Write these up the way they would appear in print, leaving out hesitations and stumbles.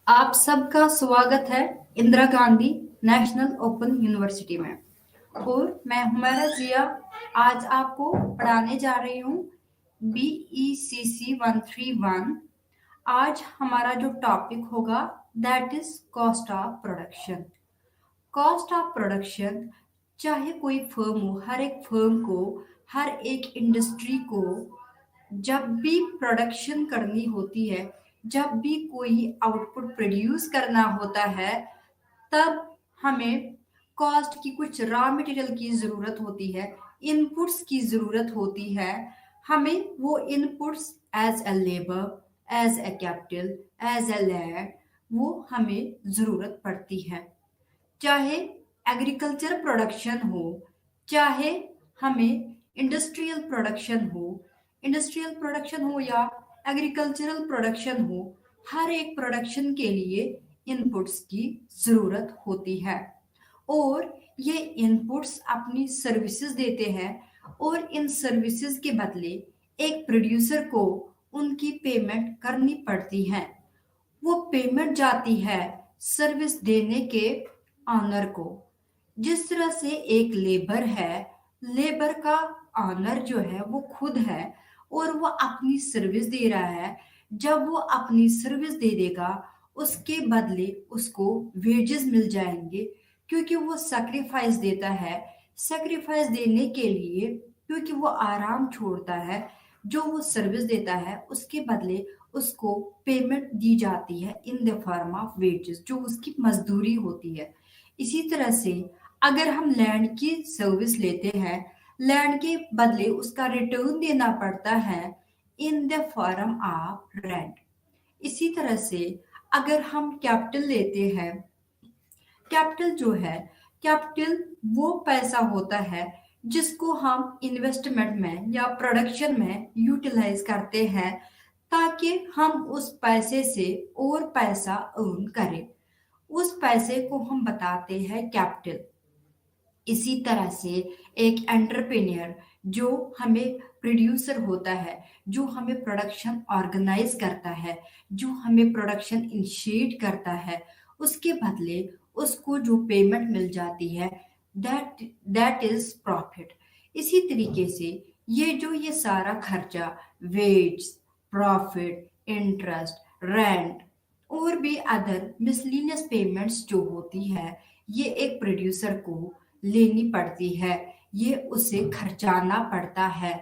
आप सबका स्वागत है Indira Gandhi national open university में। और मैं हुमैरा जिया आज आपको पढ़ाने जा रही हूँ BECC 131। आज हमारा जो टॉपिक होगा that is cost of production. Cost of production चाहे कोई फर्म हो, हर एक फर्म को, हर एक इंडस्ट्री को जब भी प्रोडक्शन करनी होती है, जब भी कोई आउटपुट प्रोड्यूस करना होता है, तब हमें कॉस्ट की कुछ रॉ मटेरियल की ज़रूरत होती है, इनपुट्स की ज़रूरत होती है। हमें वो inputs as a labour, as a capital, as a land, वो हमें ज़रूरत पड़ती है। चाहे एग्रीकल्चर प्रोडक्शन हो, चाहे हमें इंडस्ट्रियल प्रोडक्शन हो या एग्रीकल्चरल प्रोडक्शन हो, हर एक प्रोडक्शन के लिए इनपुट्स की ज़रूरत होती है। और ये इनपुट्स अपनी सर्विसेज देते हैं और इन सर्विसेज के बदले एक प्रोड्यूसर को उनकी पेमेंट करनी पड़ती है। वो पेमेंट जाती है सर्विस देने के ऑनर को। जिस तरह से एक लेबर है, लेबर का ऑनर जो है वो खुद है और वो अपनी सर्विस दे रहा है। जब वो अपनी सर्विस दे देगा, उसके बदले उसको वेजेस मिल जाएंगे, क्योंकि वो सैक्रिफाइस देता है। सैक्रिफाइस देने के लिए, क्योंकि वो आराम छोड़ता है, जो वो सर्विस देता है उसके बदले उसको पेमेंट दी जाती है in the form of wages, जो उसकी मजदूरी होती है। इसी तरह से अगर हम लैंड की सर्विस लेते हैं, लैंड के बदले उसका रिटर्न देना पड़ता है in the form of rent. इसी तरह से अगर हम कैपिटल लेते हैं, कैपिटल जो है, कैपिटल वो पैसा होता है जिसको हम इन्वेस्टमेंट में या प्रोडक्शन में यूटिलाइज करते हैं, ताकि हम उस पैसे से और पैसा अर्न करें। उस पैसे को हम बताते हैं कैपिटल। इसी तरह से एक एंटरप्रेन्योर जो हमें प्रोड्यूसर होता है, जो हमें प्रोडक्शन ऑर्गेनाइज करता है, जो हमें प्रोडक्शन इनिशिएट करता है, उसके बदले उसको जो पेमेंट मिल जाती है, दैट दैट इज प्रॉफिट। इसी तरीके से ये सारा खर्चा, वेज, प्रॉफिट, इंटरेस्ट, रेंट और भी अदर मिसलिनियस पेमेंट्स जो होती है, ये एक प्रोड्यूसर को लेनी पड़ती है, ये उसे खर्चाना पड़ता है,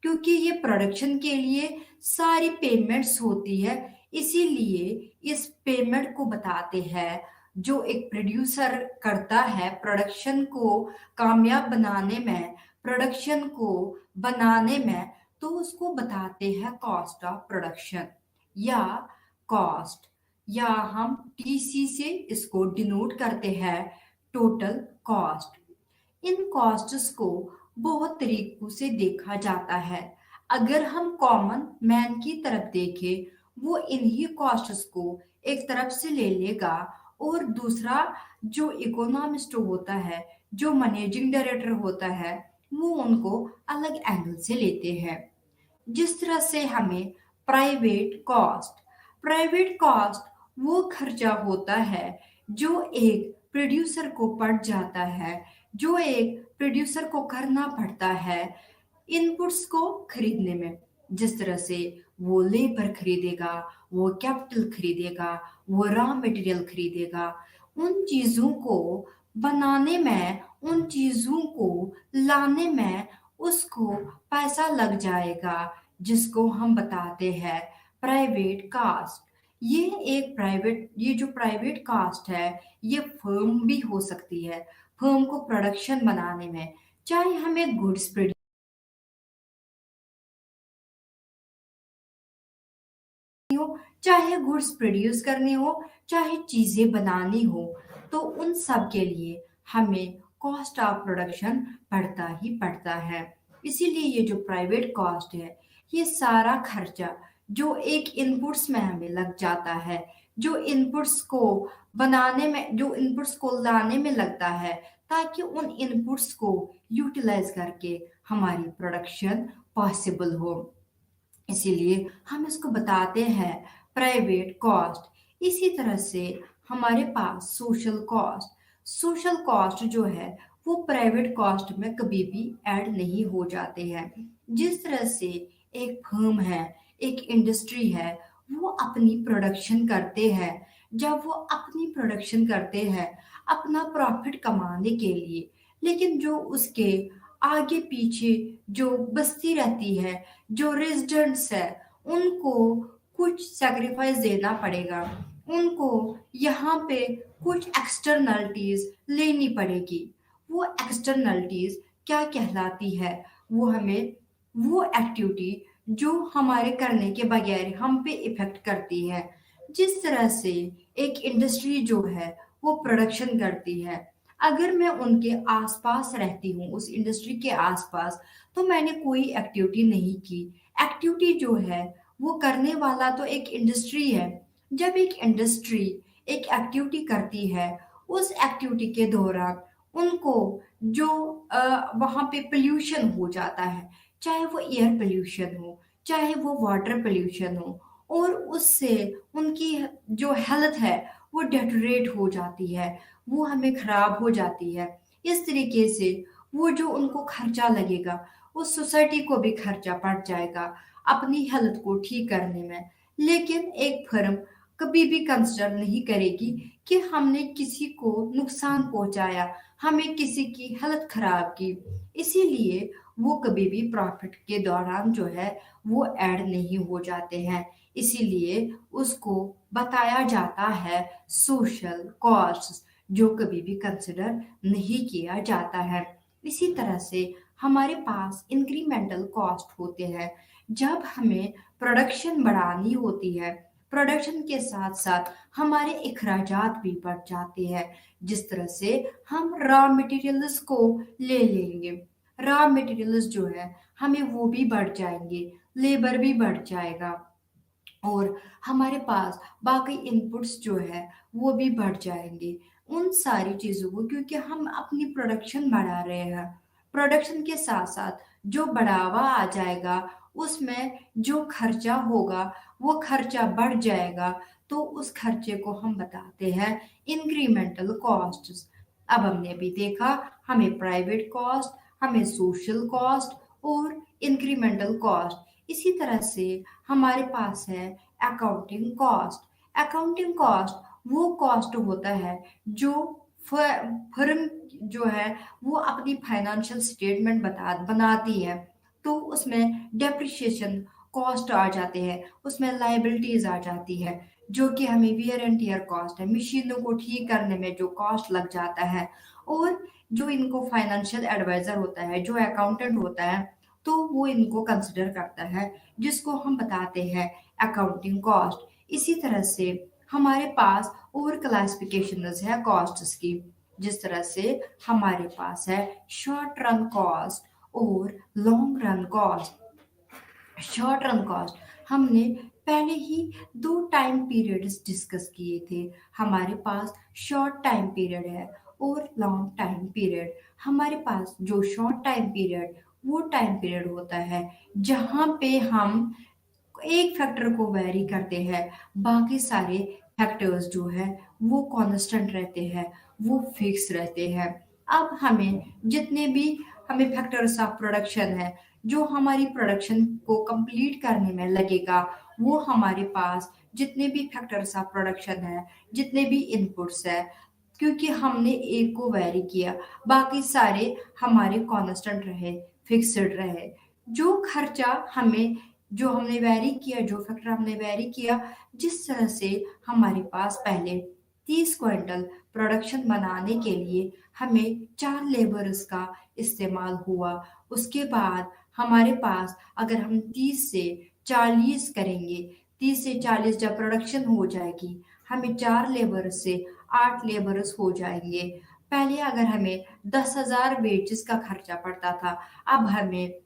क्योंकि ये प्रोडक्शन के लिए सारी पेमेंट्स होती है। इसीलिए इस पेमेंट को बताते हैं, जो एक प्रोड्यूसर करता है प्रोडक्शन को कामयाब बनाने में, प्रोडक्शन को बनाने में, तो उसको बताते हैं कॉस्ट ऑफ प्रोडक्शन या कॉस्ट, या हम TC से इसको डिनोट करते हैं, टोटल कॉस्ट। इन कॉस्ट्स को बहुत तरीकों से देखा जाता है। अगर हम कॉमन मैन की तरफ देखें, वो इन्हीं कॉस्ट्स को एक तरफ से ले लेगा, और दूसरा जो इकोनॉमिस्ट होता है, जो मैनेजिंग डायरेक्टर होता है, वो उनको अलग एंगल से लेते हैं। जिस तरह से हमें प्राइवेट कॉस्ट वो खर्चा होता है जो एक प्रोड्यूसर को पड़ जाता है, जो एक प्रोड्यूसर को करना पड़ता है इनपुट्स को खरीदने में। जिस तरह से वो लेबर खरीदेगा, वो कैपिटल खरीदेगा, वो रॉ मटेरियल खरीदेगा, उन चीजों को बनाने में, उन चीजों को लाने में उसको पैसा लग जाएगा, जिसको हम बताते हैं प्राइवेट कास्ट। ये जो प्राइवेट कास्ट है, ये फर्म भी हो सकती है, फर्म को प्रोडक्शन बनाने में, चाहे हमें गुड्स प्रोड्यूस हो, चाहे गुड्स प्रोड्यूस करने हो, चाहे चीजें बनानी हो, तो उन सब के लिए हमें कॉस्ट ऑफ प्रोडक्शन पड़ता ही पड़ता है। इसीलिए ये जो प्राइवेट कॉस्ट है, ये सारा खर्चा जो एक इनपुट्स में हमें लग जाता है, जो इनपुट्स को बनाने में, जो इनपुट्स को लाने में लगता है, ताकि उन इनपुट्स को यूटिलाइज करके हमारी प्रोडक्शन पॉसिबल हो। इसीलिए हम इसको बताते हैं प्राइवेट कॉस्ट। इसी तरह से हमारे पास सोशल कॉस्ट जो है वो प्राइवेट कॉस्ट में कभी भी ऐड नहीं हो जाते हैं। जिस तरह से एक फर्म है, एक इंडस्ट्री है, वो अपनी प्रोडक्शन करते हैं। जब वो अपनी प्रोडक्शन करते हैं अपना प्रॉफिट कमाने के लिए, लेकिन जो उसके आगे पीछे जो बस्ती रहती है, जो रेजिडेंट्स है, उनको कुछ सैक्रिफाइस देना पड़ेगा। उनको यहाँ पे कुछ एक्सटर्नलिटीज लेनी पड़ेगी। वो एक्सटर्नलिटीज क्या कहलाती है? वो हमें वो एक्टिविटी जो हमारे करने के बगैर हम पे इफेक्ट करती है। जिस तरह से एक इंडस्ट्री जो है वो प्रोडक्शन करती है, अगर मैं उनके आसपास रहती हूँ, उस इंडस्ट्री के आसपास, तो मैंने कोई एक्टिविटी नहीं की। एक्टिविटी जो है वो करने वाला तो एक इंडस्ट्री है। जब एक इंडस्ट्री एक एक्टिविटी करती है, उस एक्टिविटी के दौरान उनको जो वहाँ पे पोल्यूशन हो जाता है, चाहे वो एयर पोल्यूशन हो, चाहे वो वाटर पोल्यूशन हो, और उससे उनकी जो हेल्थ है वो डेटोरेट हो जाती है, वो हमें खराब हो जाती है। इस तरीके से वो जो उनको खर्चा लगेगा, उस सोसाइटी को भी खर्चा पड़ जाएगा अपनी हेल्थ को ठीक करने में। लेकिन एक फर्म कभी भी कंसिडर नहीं करेगी कि हमने किसी को नुकसान पहुंचाया, हमें किसी की हेल्थ खराब की। इसीलिए वो कभी भी प्रॉफिट के दौरान जो है वो ऐड नहीं हो जाते हैं। इसीलिए उसको बताया जाता है सोशल कॉस्ट, जो कभी भी कंसिडर नहीं किया जाता है। इसी तरह से हमारे पास इंक्रीमेंटल कॉस्ट होते हैं। जब हमें प्रोडक्शन बढ़ानी होती है, प्रोडक्शन के साथ साथ हमारे अखराजात भी बढ़ जाते हैं। जिस तरह से हम रॉ मटेरियल्स को ले लेंगे, रॉ मटेरियल्स जो है हमें वो भी बढ़ जाएंगे, लेबर भी बढ़ जाएगा, और हमारे पास बाकी इनपुट्स जो है वो भी बढ़ जाएंगे। उन सारी चीज़ों को, क्योंकि हम अपनी प्रोडक्शन बढ़ा रहे हैं, प्रोडक्शन के साथ साथ जो बढ़ावा आ जाएगा उसमें जो खर्चा होगा वो खर्चा बढ़ जाएगा। तो उस खर्चे को हम बताते हैं इंक्रीमेंटल कॉस्ट। अब हमने अभी देखा, हमें प्राइवेट कॉस्ट, हमें सोशल कॉस्ट और इंक्रीमेंटल कॉस्ट। इसी तरह से हमारे पास है अकाउंटिंग कॉस्ट। अकाउंटिंग कॉस्ट वो कॉस्ट होता है जो फर्म जो है वो अपनी फाइनेंशियल स्टेटमेंट बनाती है। तो उसमें डेप्रिसिएशन कॉस्ट आ जाते हैं, उसमें लाइबिलिटीज आ जाती है, जो कि हमें वियर एंड टियर कॉस्ट है, मशीनों को ठीक करने में जो कॉस्ट लग जाता है। और जो इनको फाइनेंशियल एडवाइजर होता है, जो अकाउंटेंट होता है, तो वो इनको कंसिडर करता है, जिसको हम बताते हैं अकाउंटिंग कॉस्ट। इसी तरह से हमारे पास और क्लासिफिकेशंस है कॉस्ट्स की। जिस तरह से हमारे पास है शॉर्ट रन कॉस्ट और long run cost. Short run cost हमने पहले ही दो टाइम पीरियड्स डिस्कस किए थे। हमारे पास शॉर्ट टाइम पीरियड है और लॉन्ग टाइम पीरियड। हमारे पास जो शॉर्ट टाइम पीरियड, वो टाइम पीरियड होता है जहाँ पे हम एक फैक्टर को वेरी करते हैं, बाकी सारे फैक्टर्स जो है वो कांस्टेंट रहते हैं, वो फिक्स रहते हैं। अब हमें जितने भी हमें फैक्टर्स ऑफ प्रोडक्शन है, जो हमारी प्रोडक्शन को कंप्लीट करने में लगेगा, वो हमारे पास जितने भी फैक्टर्स ऑफ प्रोडक्शन है, जितने भी इनपुट्स है, क्योंकि हमने एक को वेरी किया, बाकी सारे हमारे कांस्टेंट रहे, फिक्स्ड रहे। जो खर्चा हमें, जो हमने वेरी किया, जो फैक्टर हमने वेरी किया, जिस तरह से हमारे पास पहले 30 क्विंटल प्रोडक्शन बनाने के लिए हमें 4 लेबर्स का इस्तेमाल हुआ। उसके बाद हमारे पास अगर हम 30 से 40 करेंगे, 30 से 40 जब प्रोडक्शन हो जाएगी, हमें 4 लेबर्स से 8 लेबर्स हो जाएंगे। पहले अगर हमें 10,000 वेजेस का खर्चा पड़ता था, अब हमें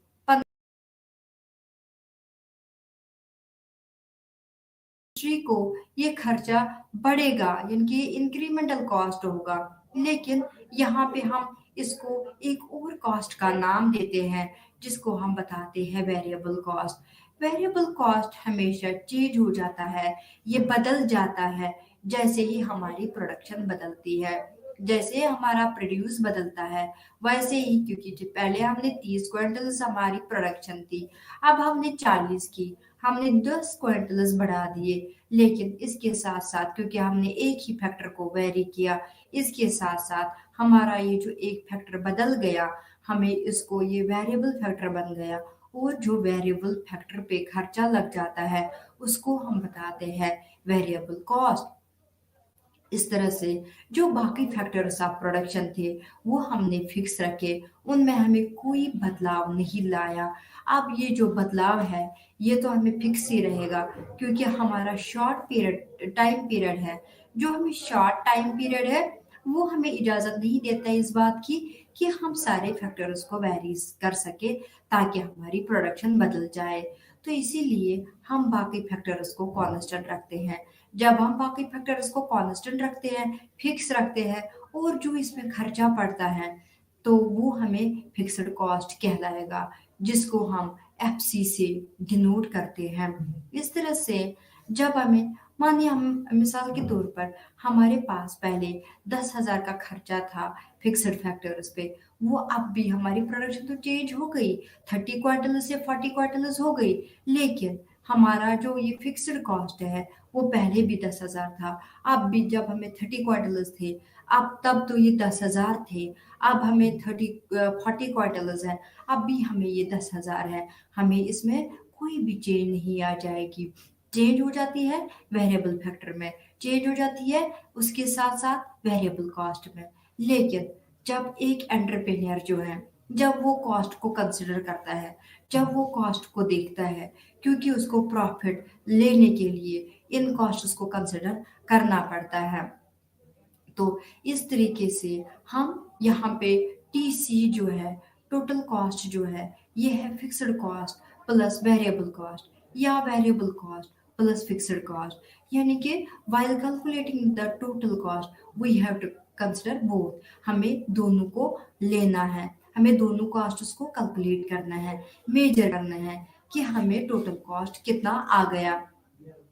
इंडस्ट्री को ये खर्चा बढ़ेगा, यानी कि इंक्रीमेंटल कॉस्ट होगा। लेकिन यहाँ पे हम इसको एक और कॉस्ट का नाम देते हैं, जिसको हम बताते हैं वेरिएबल कॉस्ट। वेरिएबल कॉस्ट हमेशा चेंज हो जाता है, ये बदल जाता है। जैसे ही हमारी प्रोडक्शन बदलती है, जैसे हमारा प्रोड्यूस बदलता है, वैसे ही, क्योंकि जो पहले हमने 30 क्विंटल्स हमारी प्रोडक्शन थी, अब हमने 40 की, हमने 10 क्विंटल्स बढ़ा दिए। लेकिन इसके साथ साथ, क्योंकि हमने एक ही फैक्टर को वेरी किया, इसके साथ साथ हमारा ये जो एक फैक्टर बदल गया, हमें इसको ये वेरिएबल फैक्टर बन गया, और जो वेरिएबल फैक्टर पे खर्चा लग जाता है उसको हम बताते हैं वेरिएबल कॉस्ट। इस तरह से जो बाकी फैक्टर्स ऑफ प्रोडक्शन थे वो हमने फिक्स रखे, उनमें हमें कोई बदलाव नहीं लाया। अब ये जो बदलाव है ये तो हमें फिक्स ही रहेगा, क्योंकि हमारा शॉर्ट पीरियड टाइम पीरियड है। जो हमें शॉर्ट टाइम पीरियड है वो हमें इजाज़त नहीं देता इस बात की कि हम सारे फैक्टर्स को वैरी कर सके ताकि हमारी प्रोडक्शन बदल जाए। तो इसीलिए हम बाकी फैक्टर्स को कांस्टेंट रखते हैं। जब हम बाकी फैक्टर्स को कांस्टेंट रखते हैं, फिक्स रखते हैं, और जो इसमें खर्चा पड़ता है तो वो हमें फिक्स्ड कॉस्ट कहलाएगा, जिसको हम एफसी से डिनोट करते हैं। इस तरह से जब हमें, मानिए हम मिसाल के तौर पर हमारे पास पहले 10,000 का खर्चा था फिक्स्ड फैक्टर्स पे, वो अब भी हमारी प्रोडक्शन तो चेंज हो गई, 30 क्वार्टल से 40 क्वार्टल हो गई, लेकिन हमारा जो ये फिक्स्ड कॉस्ट है वो पहले भी 10,000 था। अब भी जब हमें 30 क्वार्टल्स थे, अब तब तो ये 10,000 थे, अब हमें 40 क्वार्टल्स हैं, अब भी हमें ये 10,000 है। हमें इसमें कोई भी चेंज नहीं आ जाएगी। चेंज हो जाती है वेरिएबल फैक्टर में, चेंज हो जाती है उसके साथ साथ वेरिएबल कॉस्ट में। लेकिन जब एक एंटरप्रेन्योर जो है, जब वो कॉस्ट को कंसिडर करता है, जब वो कॉस्ट को देखता है, क्योंकि उसको प्रॉफिट लेने के लिए इन कॉस्ट्स को कंसिडर करना पड़ता है। तो इस तरीके से हम यहाँ पे टीसी जो है, टोटल कॉस्ट जो है, ये है fixed cost plus variable cost, या variable cost plus fixed cost. यानी कि while calculating the total cost we have to consider both. हमें दोनों को लेना है, हमें दोनों कॉस्ट्स को कैलकुलेट करना है, मेजर करना है कि हमें टोटल कॉस्ट कितना आ गया।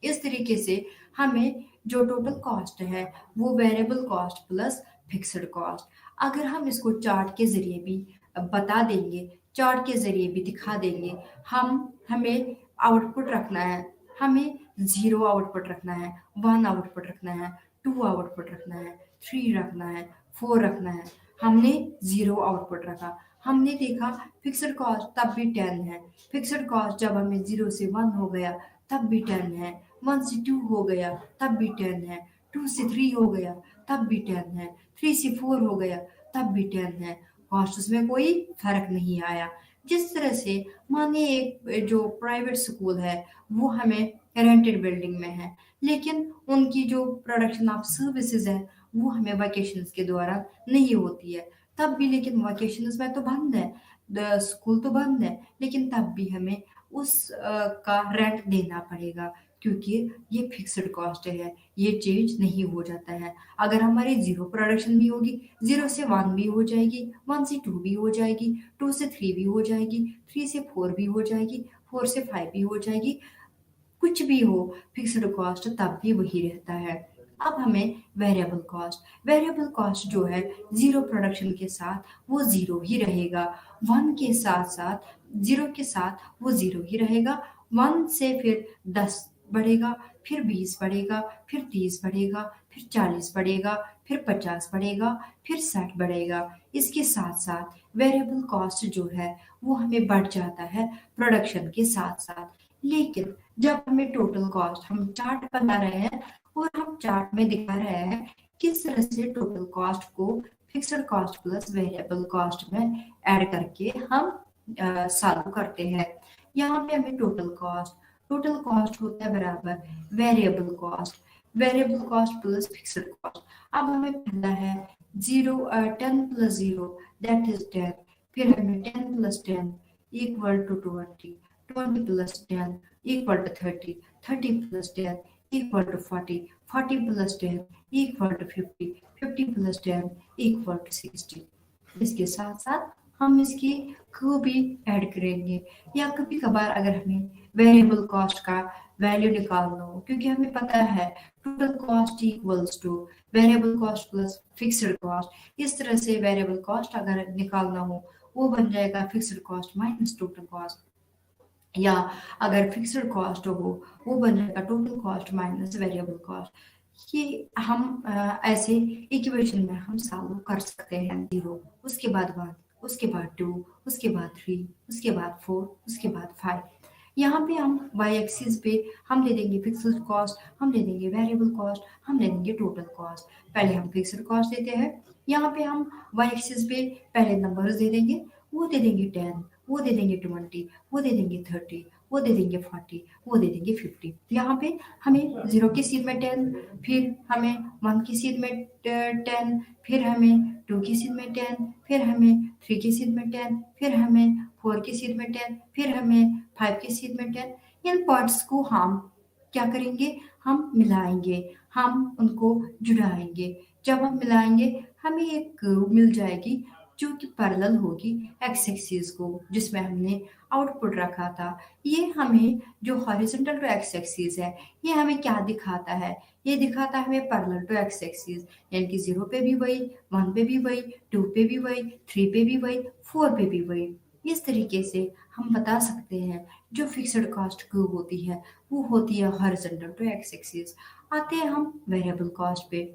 इस तरीके से हमें जो टोटल कॉस्ट है वो variable cost plus fixed cost, अगर हम इसको चार्ट के जरिए भी बता देंगे, चार्ट के जरिए भी दिखा देंगे, हमें आउटपुट रखना है, हमें 0 आउटपुट रखना है, 1 आउटपुट रखना है, 2 आउटपुट रखना है, 3 रखना है, 4 रखना है। हमने 0 आउटपुट रखा, हमने देखा फिक्स्ड कॉस्ट तब भी 10 है, फिक्स्ड कॉस्ट जब हमें 0 से 1 हो गया तब भी 10 है, 1 से 2 हो गया तब भी 10 है, 2 से 3 हो गया तब भी 10 है, 3 से 4 हो गया तब भी 10 है। कॉस्ट में कोई फर्क नहीं आया। जिस तरह से मानिए एक जो प्राइवेट स्कूल है वो हमें रेंटेड बिल्डिंग में है, लेकिन उनकी जो प्रोडक्शन ऑफ सर्विसेज है वो हमें वैकेशंस के दौरान नहीं होती है, तब भी, लेकिन वैकेशंस में तो बंद है, स्कूल तो बंद है, लेकिन तब भी हमें उस का रेंट देना पड़ेगा, क्योंकि ये फिक्स्ड कॉस्ट है, ये चेंज नहीं हो जाता है। अगर हमारी 0 प्रोडक्शन भी होगी, 0 से 1 भी हो जाएगी, 1 से 2 भी हो जाएगी, 2 से 3 भी हो जाएगी, 3 से 4 भी हो जाएगी, 4 से 5 भी हो जाएगी, कुछ भी हो, फिक्स्ड कॉस्ट तब भी वही रहता है। अब हमें वेरिएबल कॉस्ट जो है 0 प्रोडक्शन के साथ वो 0 ही रहेगा, 1 के साथ साथ 0 के साथ वो 0 ही रहेगा, 1 से फिर 10 बढ़ेगा, फिर 20 बढ़ेगा, फिर 30 बढ़ेगा, फिर 40 बढ़ेगा, फिर 50 बढ़ेगा, फिर 60 बढ़ेगा। इसके साथ साथ वेरिएबल कॉस्ट जो है वो हमें बढ़ जाता है प्रोडक्शन के साथ साथ। लेकिन जब हमें टोटल कॉस्ट, हम चार्ट बना रहे हैं और हम चार्ट में दिखा रहे हैं किस तरह से टोटल कॉस्ट को fixed cost plus variable cost में ऐड करके हम सॉल्व करते हैं। यहाँ पे हमें टोटल कॉस्ट होता है बराबर variable cost plus fixed cost. अब हमें पहला है 10 प्लस 0 दैट इज 10, फिर हमें 10 plus 10 equal to 20, 20 plus 10 equal to 30, 30 plus 10 equal to 40, 40 plus 10 equal to 50, 50 plus 10 equal to 60। इसके साथ साथ हम इसकी को भी ऐड करेंगे, या कभी कभार अगर हमें वेरिएबल कॉस्ट का वैल्यू निकालना हो, क्योंकि हमें पता है total cost equals two variable cost plus fixed cost. इस तरह से वेरिएबल कॉस्ट अगर निकालना हो वो बन जाएगा fixed cost minus total cost, या अगर फिक्स्ड कॉस्ट हो वो बन जाएगा total cost minus variable cost. ये हम ऐसे इक्वेशन में हम सॉल्व कर सकते हैं। 0, उसके बाद 1, उसके बाद 2, उसके बाद 3, उसके बाद 4, उसके बाद 5। यहाँ पे हम वाई एक्सिस पे हम ले देंगे फिक्स्ड कॉस्ट, हम ले देंगे वेरिएबल कॉस्ट, हम ले देंगे टोटल कॉस्ट। पहले हम फिक्स्ड कॉस्ट देते हैं, यहाँ पे हम वाई एक्सिस पे पहले नंबर्स दे देंगे, वो दे देंगे 10, वो दे देंगे 20, वो दे देंगे 30, वो दे देंगे 40, वो दे देंगे 50। यहाँ पे हमें 0 की सीध में 10, फिर हमें 1 की सीध में 10, फिर हमें 2 की सीध में 10, फिर हमें 3 की सीध में 10, फिर हमें 4 की सीध में 10, फिर हमें 5 की सीध में 10। इन पार्ट्स को हम क्या करेंगे, हम मिलाएंगे, हम उनको जुड़ाएंगे। जब हम मिलाएंगे हमें एक कर्व मिल जाएगी जो कि पैरेलल होगी एक्स एक्सिस को, जिसमें हमने आउटपुट रखा था। ये हमें जो हॉरिजॉन्टल टू एक्स एक्सिस है, ये हमें क्या दिखाता है, ये दिखाता है हमें पैरेलल टू एक्स एक्सिस, यानी कि 0 पे भी वही, 1 पे भी वही, 2 पे भी वही, 3 पे भी वही, 4 पे भी वही। इस तरीके से हम बता सकते हैं जो फिक्स्ड कॉस्ट कर्व होती है वो होती है हॉरिजॉन्टल टू एक्स एक्सिस। आते हैं हम वेरिएबल कॉस्ट पे।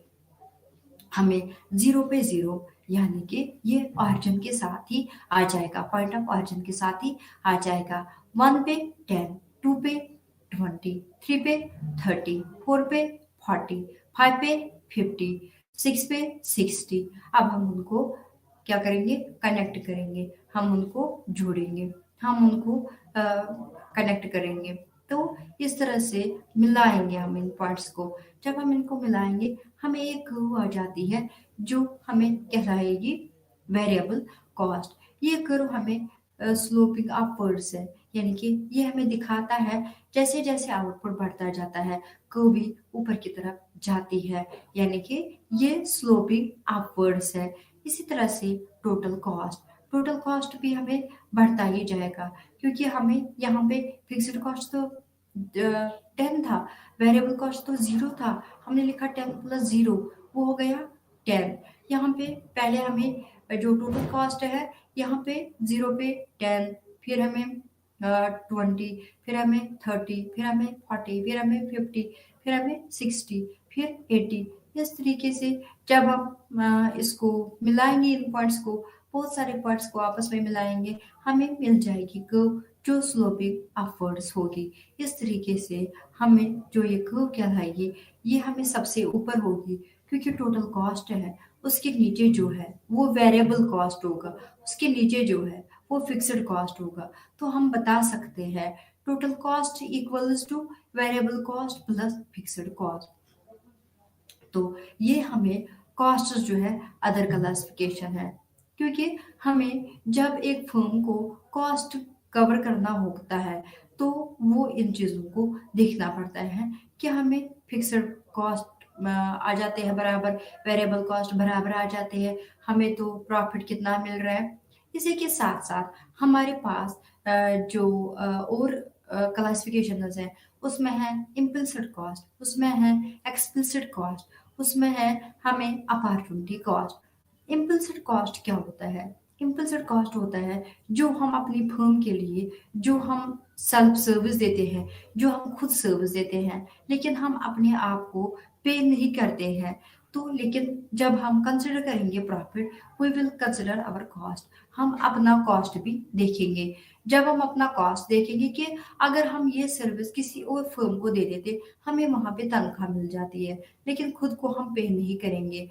हमें 0 पे 0, यानी कि ये ऑरिजिन के साथ ही आ जाएगा, पॉइंट ऑफ ऑरिजिन के साथ ही आ जाएगा। 1 पे 10, 2 पे 20, 3 पे 30, 4 पे 40, 5 पे 50, 6 पे 60। अब हम उनको क्या करेंगे, कनेक्ट करेंगे, हम उनको जोड़ेंगे, हम उनको कनेक्ट करेंगे। तो इस तरह से मिलाएंगे हम इन पॉइंट्स को। जब हम इनको मिलाएंगे हमें एक कर्व आ जाती है जो हमें कहलाएगी वेरिएबल कॉस्ट। ये कर्व हमें स्लोपिंग अपवर्ड्स है, यानी कि ये हमें दिखाता है जैसे जैसे आउटपुट बढ़ता जाता है कर्व भी ऊपर की तरफ जाती है, यानी कि ये स्लोपिंग अपवर्ड्स है। इसी तरह से टोटल कॉस्ट भी हमें बढ़ता ही जाएगा, क्योंकि हमें यहाँ पे फिक्स्ड कॉस्ट तो 10 था, वेरिएबल कॉस्ट तो 0 था, हमने लिखा 10 प्लस 0, वो हो गया 10। यहाँ पे पहले हमें जो टोटल कॉस्ट है, यहाँ पे 0 पे 10, फिर हमें 20, फिर हमें 30, फिर हमें 40, फिर हमें 50, फिर हमें 60, फिर 80। इस तरीके से जब हम इसको मिलाएंगे, इन पॉइंट्स को, बहुत सारे पॉइंट्स को आपस में मिलाएंगे, हमें मिल जाएगी कर्व जो स्लोपिंग अपवर्ड्स होगी। इस तरीके से हमें जो ये कर्व कहलाएगी ये हमें सबसे ऊपर होगी, क्योंकि टोटल कॉस्ट है, उसके नीचे जो है वो वेरिएबल कॉस्ट होगा, उसके नीचे जो है वो फिक्स्ड कॉस्ट होगा। तो हम बता सकते हैं total cost equals two variable cost plus fixed cost. तो ये हमें कॉस्ट जो है अदर क्लासिफिकेशन है, क्योंकि हमें जब एक फर्म को कॉस्ट कवर करना होता है तो वो इन चीज़ों को देखना पड़ता है कि हमें फिक्स्ड कॉस्ट आ जाते हैं बराबर, वेरिएबल कॉस्ट बराबर आ जाते हैं, हमें तो प्रॉफिट कितना मिल रहा है। इसी के साथ साथ हमारे पास जो और क्लासिफिकेशंस हैं, उसमें है इम्प्लिसिट कॉस्ट, उसमें है एक्सप्लिसिट कॉस्ट, उसमें है हमें अपॉर्चुनिटी कॉस्ट। इम्प्लिसिट कॉस्ट क्या होता है? इम्प्लिसिट कॉस्ट होता है जो हम अपनी फर्म के लिए, जो हम सेल्फ सर्विस देते हैं, जो हम खुद सर्विस देते हैं, लेकिन हम अपने आप को पे नहीं करते हैं। तो लेकिन जब हम कंसिडर करेंगे profit, we will consider our cost, हम अपना कॉस्ट भी देखेंगे। जब हम अपना कॉस्ट देखेंगे कि अगर हम ये सर्विस किसी और फर्म को दे देते, हमें वहां पे तनख्वाह मिल जाती है, लेकिन खुद को हम पे नहीं करेंगे,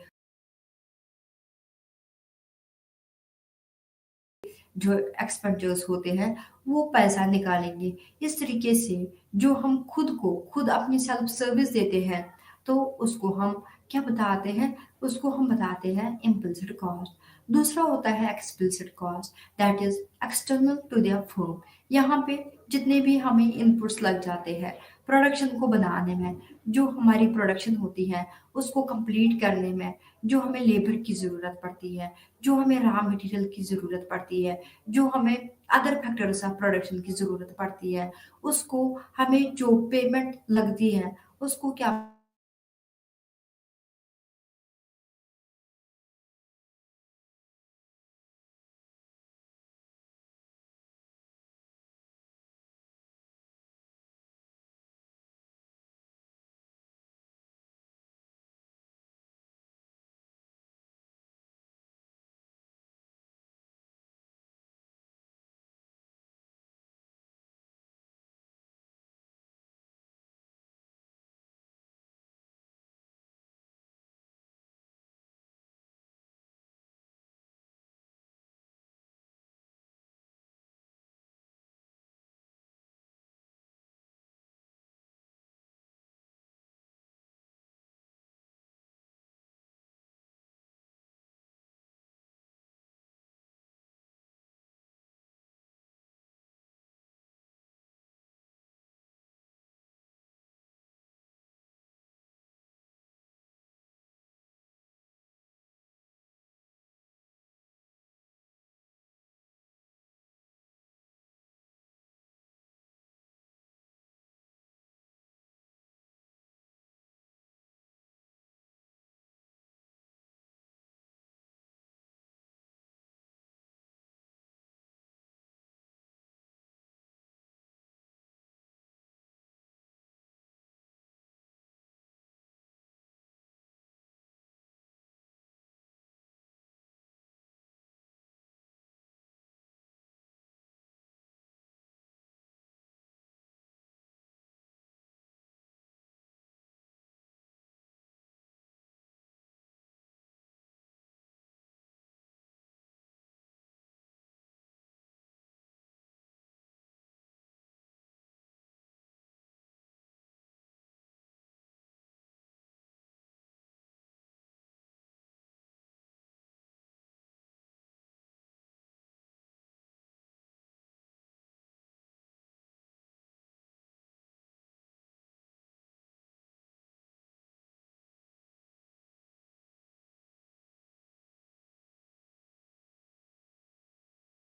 जो एक्सपेंडिचर्स होते हैं वो पैसा निकालेंगे। इस तरीके से जो हम खुद को खुद अपनी सेल्फ सर्विस देते हैं तो उसको हम क्या बताते हैं, उसको हम बताते हैं इम्पल्सिव कॉस्ट। दूसरा होता है explicit cost, that is external to their firm. यहाँ पे जितने भी हमें इनपुट्स लग जाते हैं, प्रोडक्शन को बनाने में, जो हमारी प्रोडक्शन होती है उसको कंप्लीट करने में जो हमें लेबर की ज़रूरत पड़ती है, जो हमें रॉ मटेरियल की ज़रूरत पड़ती है, जो हमें अदर फैक्टर्स ऑफ प्रोडक्शन की ज़रूरत पड़ती है, उसको हमें जो पेमेंट लगती है उसको क्या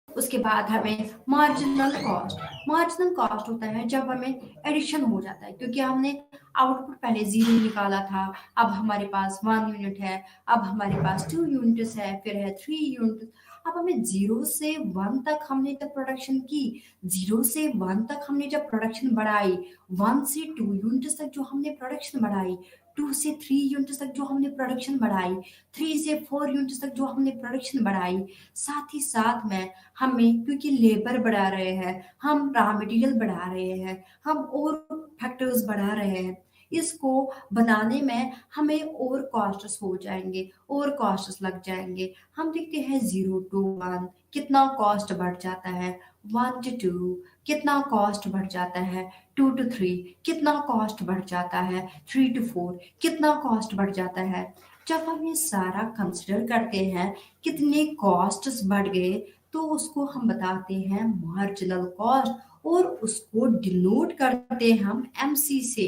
उसके बाद हमें मार्जिनल कॉस्ट होता है जब हमें एडिशन हो जाता है, क्योंकि हमने आउटपुट पहले जीरो निकाला था, अब हमारे पास 1 यूनिट है, अब हमारे पास 2 यूनिट्स है, फिर है 3 यूनिट। अब हमें 0 से 1 तक हमने जब प्रोडक्शन की, 0 से 1 तक हमने जब प्रोडक्शन बढ़ाई, 1 से 2 यूनिट्स तक जो हमने प्रोडक्शन बढ़ाई, 2 से 3 यूनिट्स तक जो हमने प्रोडक्शन बढ़ाई, 3 से 4 यूनिट्स तक जो हमने प्रोडक्शन बढ़ाई, साथ ही साथ में हमें, क्योंकि लेबर बढ़ा रहे हैं, हम रॉ मटेरियल बढ़ा रहे हैं, हम और फैक्टर्स बढ़ा रहे हैं, इसको बनाने में हमें और कॉस्ट्स हो जाएंगे, और कॉस्ट्स लग जाएंगे। हम देखते हैं 0 to 1 कितना कॉस्ट बढ़ जाता है, 1 to 2 कितना कॉस्ट बढ़ जाता है, 2 to 3 कितना कॉस्ट बढ़ जाता है, 3 to 4 कितना कॉस्ट बढ़ जाता है। जब हम ये सारा कंसिडर करते हैं कितने कॉस्ट्स बढ़ गए, तो उसको हम बताते हैं मार्जिनल कॉस्ट, और उसको डिनोट करते हैं हम एमसी से।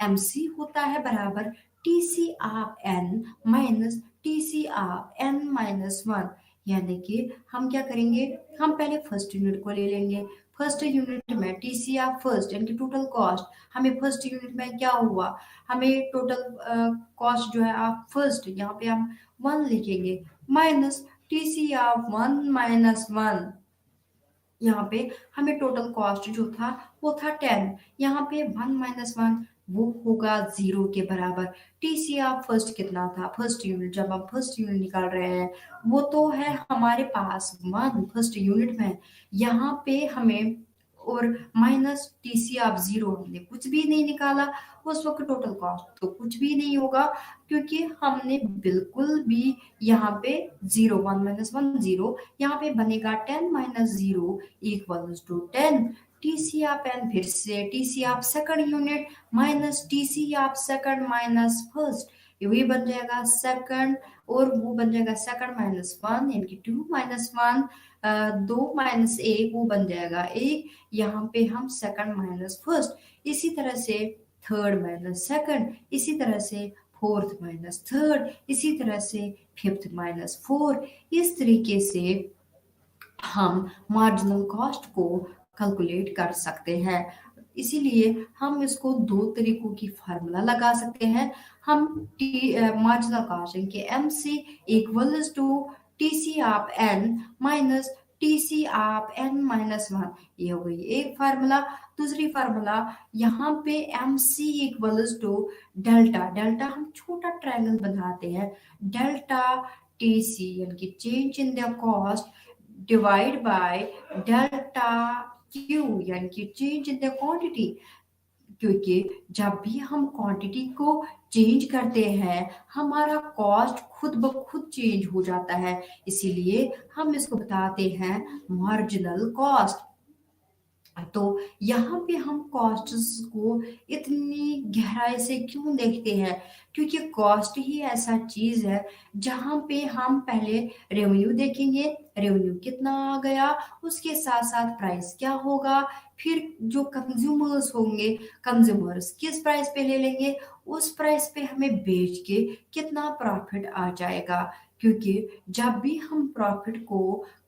एमसी होता है बराबर T C of N minus T C of N minus 1। यानी कि हम क्या करेंगे, हम पहले फर्स्ट यूनिट को ले लेंगे। फर्स्ट यूनिट में टी सी ऑफ फर्स्ट यानी कि टोटल कॉस्ट, हमें फर्स्ट यूनिट में क्या हुआ, हमें टोटल कॉस्ट जो है आप फर्स्ट, यहाँ पे हम 1 लिखेंगे, माइनस टीसी ऑफ 1 - 1, यहाँ पे हमें टोटल कॉस्ट जो था वो था 10, यहाँ पे 1 - 1 वो होगा 0 के बराबर। टीसी ऑफ फर्स्ट कितना था, फर्स्ट यूनिट, जब हम फर्स्ट यूनिट निकाल रहे हैं वो तो है हमारे पास 1 फर्स्ट यूनिट में, यहाँ पे हमें, और माइनस टीसी ऑफ 0 हमने कुछ भी नहीं निकाला, उस वक्त टोटल कॉस्ट तो कुछ भी नहीं होगा, क्योंकि हमने बिल्कुल भी यहाँ पे 0, 1 - 1 0, यहाँ पे बनेगा 10 - 0 equals to 10। TC of N, फिर से TC of second unit minus TC of second minus first, ये बन जाएगा सेकंड, और वो बन जाएगा सेकंड माइनस वन, यानी कि 2 माइनस वन, 2 माइनस एक, वो बन जाएगा एक। यहाँ पे हम सेकंड माइनस फर्स्ट, इसी तरह से थर्ड माइनस सेकंड, इसी तरह से फोर्थ माइनस थर्ड, इसी तरह से फिफ्थ माइनस फोर। इस तरीके से हम मार्जिनल कॉस्ट को कैलकुलेट कर सकते हैं। इसीलिए हम इसको दो तरीकों की फार्मूला लगा सकते हैं। हम मार्जिनल कॉस्ट इनके M C equals to T C of N minus T C of N minus one, ये हो गई एक फार्मूला। दूसरी फार्मूला यहाँ पे M C equals to delta, delta हम छोटा ट्रायंगल बनाते हैं, डेल्टा टी सी यानी कि change in the cost divide by delta Q यानी कि चेंज इन द क्वांटिटी। क्योंकि जब भी हम क्वांटिटी को चेंज करते हैं हमारा कॉस्ट खुद ब खुद चेंज हो जाता है, इसीलिए हम इसको बताते हैं मार्जिनल कॉस्ट। तो यहाँ पे हम कॉस्ट्स को इतनी गहराई से क्यों देखते हैं, क्योंकि कॉस्ट ही ऐसा चीज है जहाँ पे हम पहले रेवेन्यू देखेंगे, रेवेन्यू कितना आ गया, उसके साथ साथ प्राइस क्या होगा, फिर जो कंज्यूमर्स होंगे कंज्यूमर्स किस प्राइस पे ले लेंगे, उस प्राइस पे हमें बेच के कितना प्रॉफिट आ जाएगा। क्योंकि जब भी हम प्रॉफिट को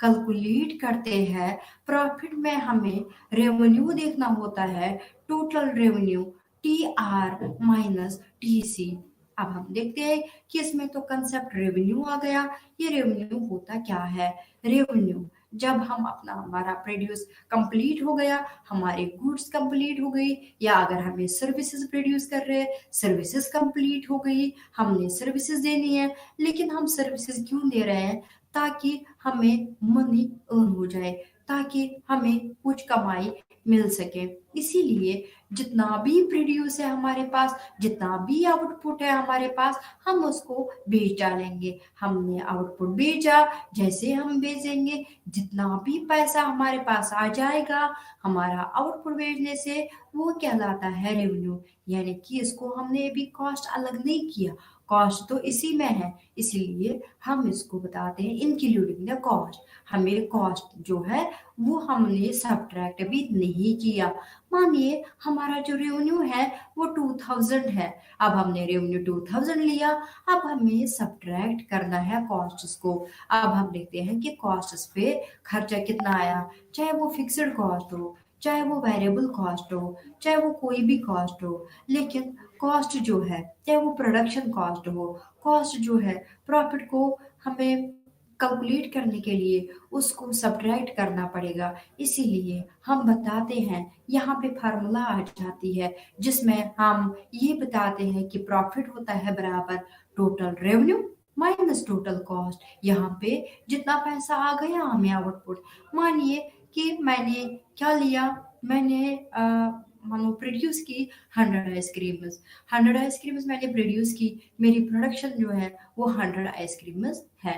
कैलकुलेट करते हैं, प्रॉफिट में हमें रेवेन्यू देखना होता है, total revenue T R minus T C. अब हम देखते हैं कि इसमें तो कंसेप्ट रेवेन्यू आ गया। ये रेवेन्यू होता क्या है? रेवेन्यू जब हम अपना हमारा प्रोड्यूस कंप्लीट हो गया, हमारे गुड्स कंप्लीट हो गई, या अगर हमें सर्विसेज प्रोड्यूस कर रहे हैं, सर्विसेज कंप्लीट हो गई, हमने सर्विसेज देनी है, लेकिन हम सर्विसेज क्यों दे रहे हैं? ताकि हमें मनी अर्न हो जाए, ताकि हमें कुछ कमाई मिल सके। इसीलिए जितना भी प्रोड्यूस है हमारे पास, जितना भी आउटपुट है हमारे पास, हम उसको बेच डालेंगे। हमने आउटपुट बेचा, जैसे हम बेचेंगे जितना भी पैसा हमारे पास आ जाएगा हमारा आउटपुट बेचने से, वो कहलाता है रेवेन्यू। यानी कि इसको हमने अभी कॉस्ट अलग नहीं किया, कॉस्ट तो इसी में है, इसीलिए हम इसको बताते हैं इंक्लूडिंग द कॉस्ट। हमें कॉस्ट जो है वो हमने सब्ट्रैक्ट भी नहीं किया। मानिए हमारा जो रेवेन्यू है वो 2000 है, अब हमने रेवेन्यू 2000 लिया, अब हमें सब्ट्रैक्ट करना है कॉस्ट्स को। अब हम देखते हैं कि कॉस्ट्स पे खर्चा कितना आया, चाहे वो फिक्स्ड कॉस्ट हो, चाहे वो वेरिएबल कॉस्ट हो, चाहे वो कोई भी कॉस्ट हो, लेकिन कॉस्ट जो है, चाहे वो प्रोडक्शन कॉस्ट हो, कॉस्ट जो है प्रॉफिट को हमें कैलकुलेट करने के लिए उसको सब्ट्रैक्ट करना पड़ेगा। इसीलिए हम बताते हैं, यहाँ पे फार्मूला आ जाती है जिसमें हम ये बताते हैं कि प्रॉफिट होता है बराबर total revenue minus total cost. यहाँ पे जितना पैसा आ गया हमें आउटपुट, मानिए कि मैंने क्या लिया, मैंने मानो प्रोड्यूस की 100 आइसक्रीम्स, 100 आइसक्रीम्स मैंने प्रोड्यूस की, मेरी प्रोडक्शन जो है वो 100 आइसक्रीम्स है।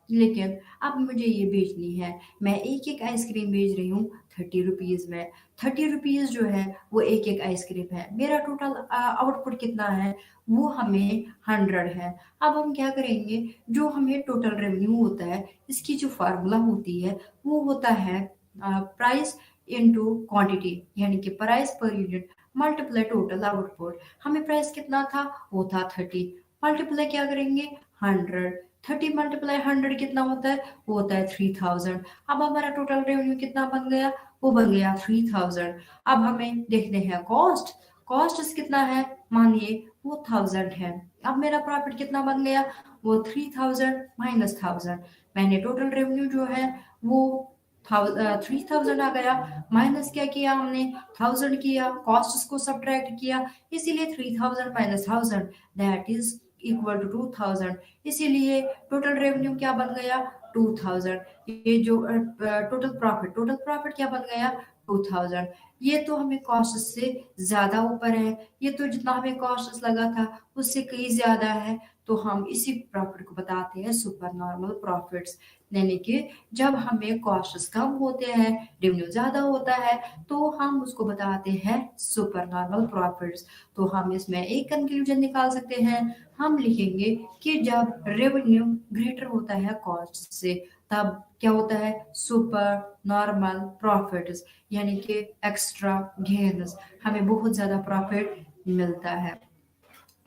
लेकिन अब मुझे ये बेचनी है, मैं एक एक आइसक्रीम बेच रही हूँ 30 रुपीज़ में, 30 रुपीज़ जो है वो एक एक आइसक्रीम है, मेरा टोटल आउटपुट कितना है, वो हमें 100 है। अब हम क्या करेंगे, जो हमें टोटल रेवेन्यू होता है इसकी जो फार्मूला होती है वो होता है प्राइस इनटू क्वांटिटी, यानी कि price per unit multiply total output. हमें प्राइस कितना था, वो था 30, मल्टीप्लाई क्या करेंगे 100, 30 मल्टीप्लाई 100 कितना होता है, वो होता है 3000। अब हमारा टोटल रेवेन्यू कितना बन गया, वो बन गया 3000। अब हमें देखते हैं कॉस्ट, कॉस्ट कितना है, मानिए वो 1000 है। अब मेरा प्रॉफिट कितना बन गया, वो 3000 माइनस 1000। मैंने टोटल रेवेन्यू जो है वो 3000 आ गया, माइनस क्या किया हमने 1000 किया, कॉस्ट को सब्ट्रैक्ट किया, इसीलिए 3000 minus 1000 that is equal to 2000। इसीलिए टोटल रेवेन्यू क्या बन गया 2000। ये जो टोटल प्रॉफिट क्या बन गया 2000, ये तो हमें कॉस्ट से ज़्यादा ऊपर है, ये तो जितना हमें कॉस्ट लगा था उससे कहीं ज़्यादा है, तो हम इसी प्रॉफिट को बताते हैं सुपर नॉर्मल प्रॉफिट्स। यानी कि जब हमें कॉस्ट कम होते हैं, रेवेन्यू ज़्यादा होता है, तो हम उसको बताते हैं सुपर नॉर्मल प्रॉफिट्स। तो हम इसमें एक कंक्लूजन निकाल सकते हैं, हम लिखेंगे कि जब रेवेन्यू ग्रेटर होता है कॉस्ट से, तब क्या होता है, सुपर नॉर्मल प्रॉफिट्स, यानी कि एक्स्ट्रा गेन्स, हमें बहुत ज़्यादा प्रॉफिट मिलता है।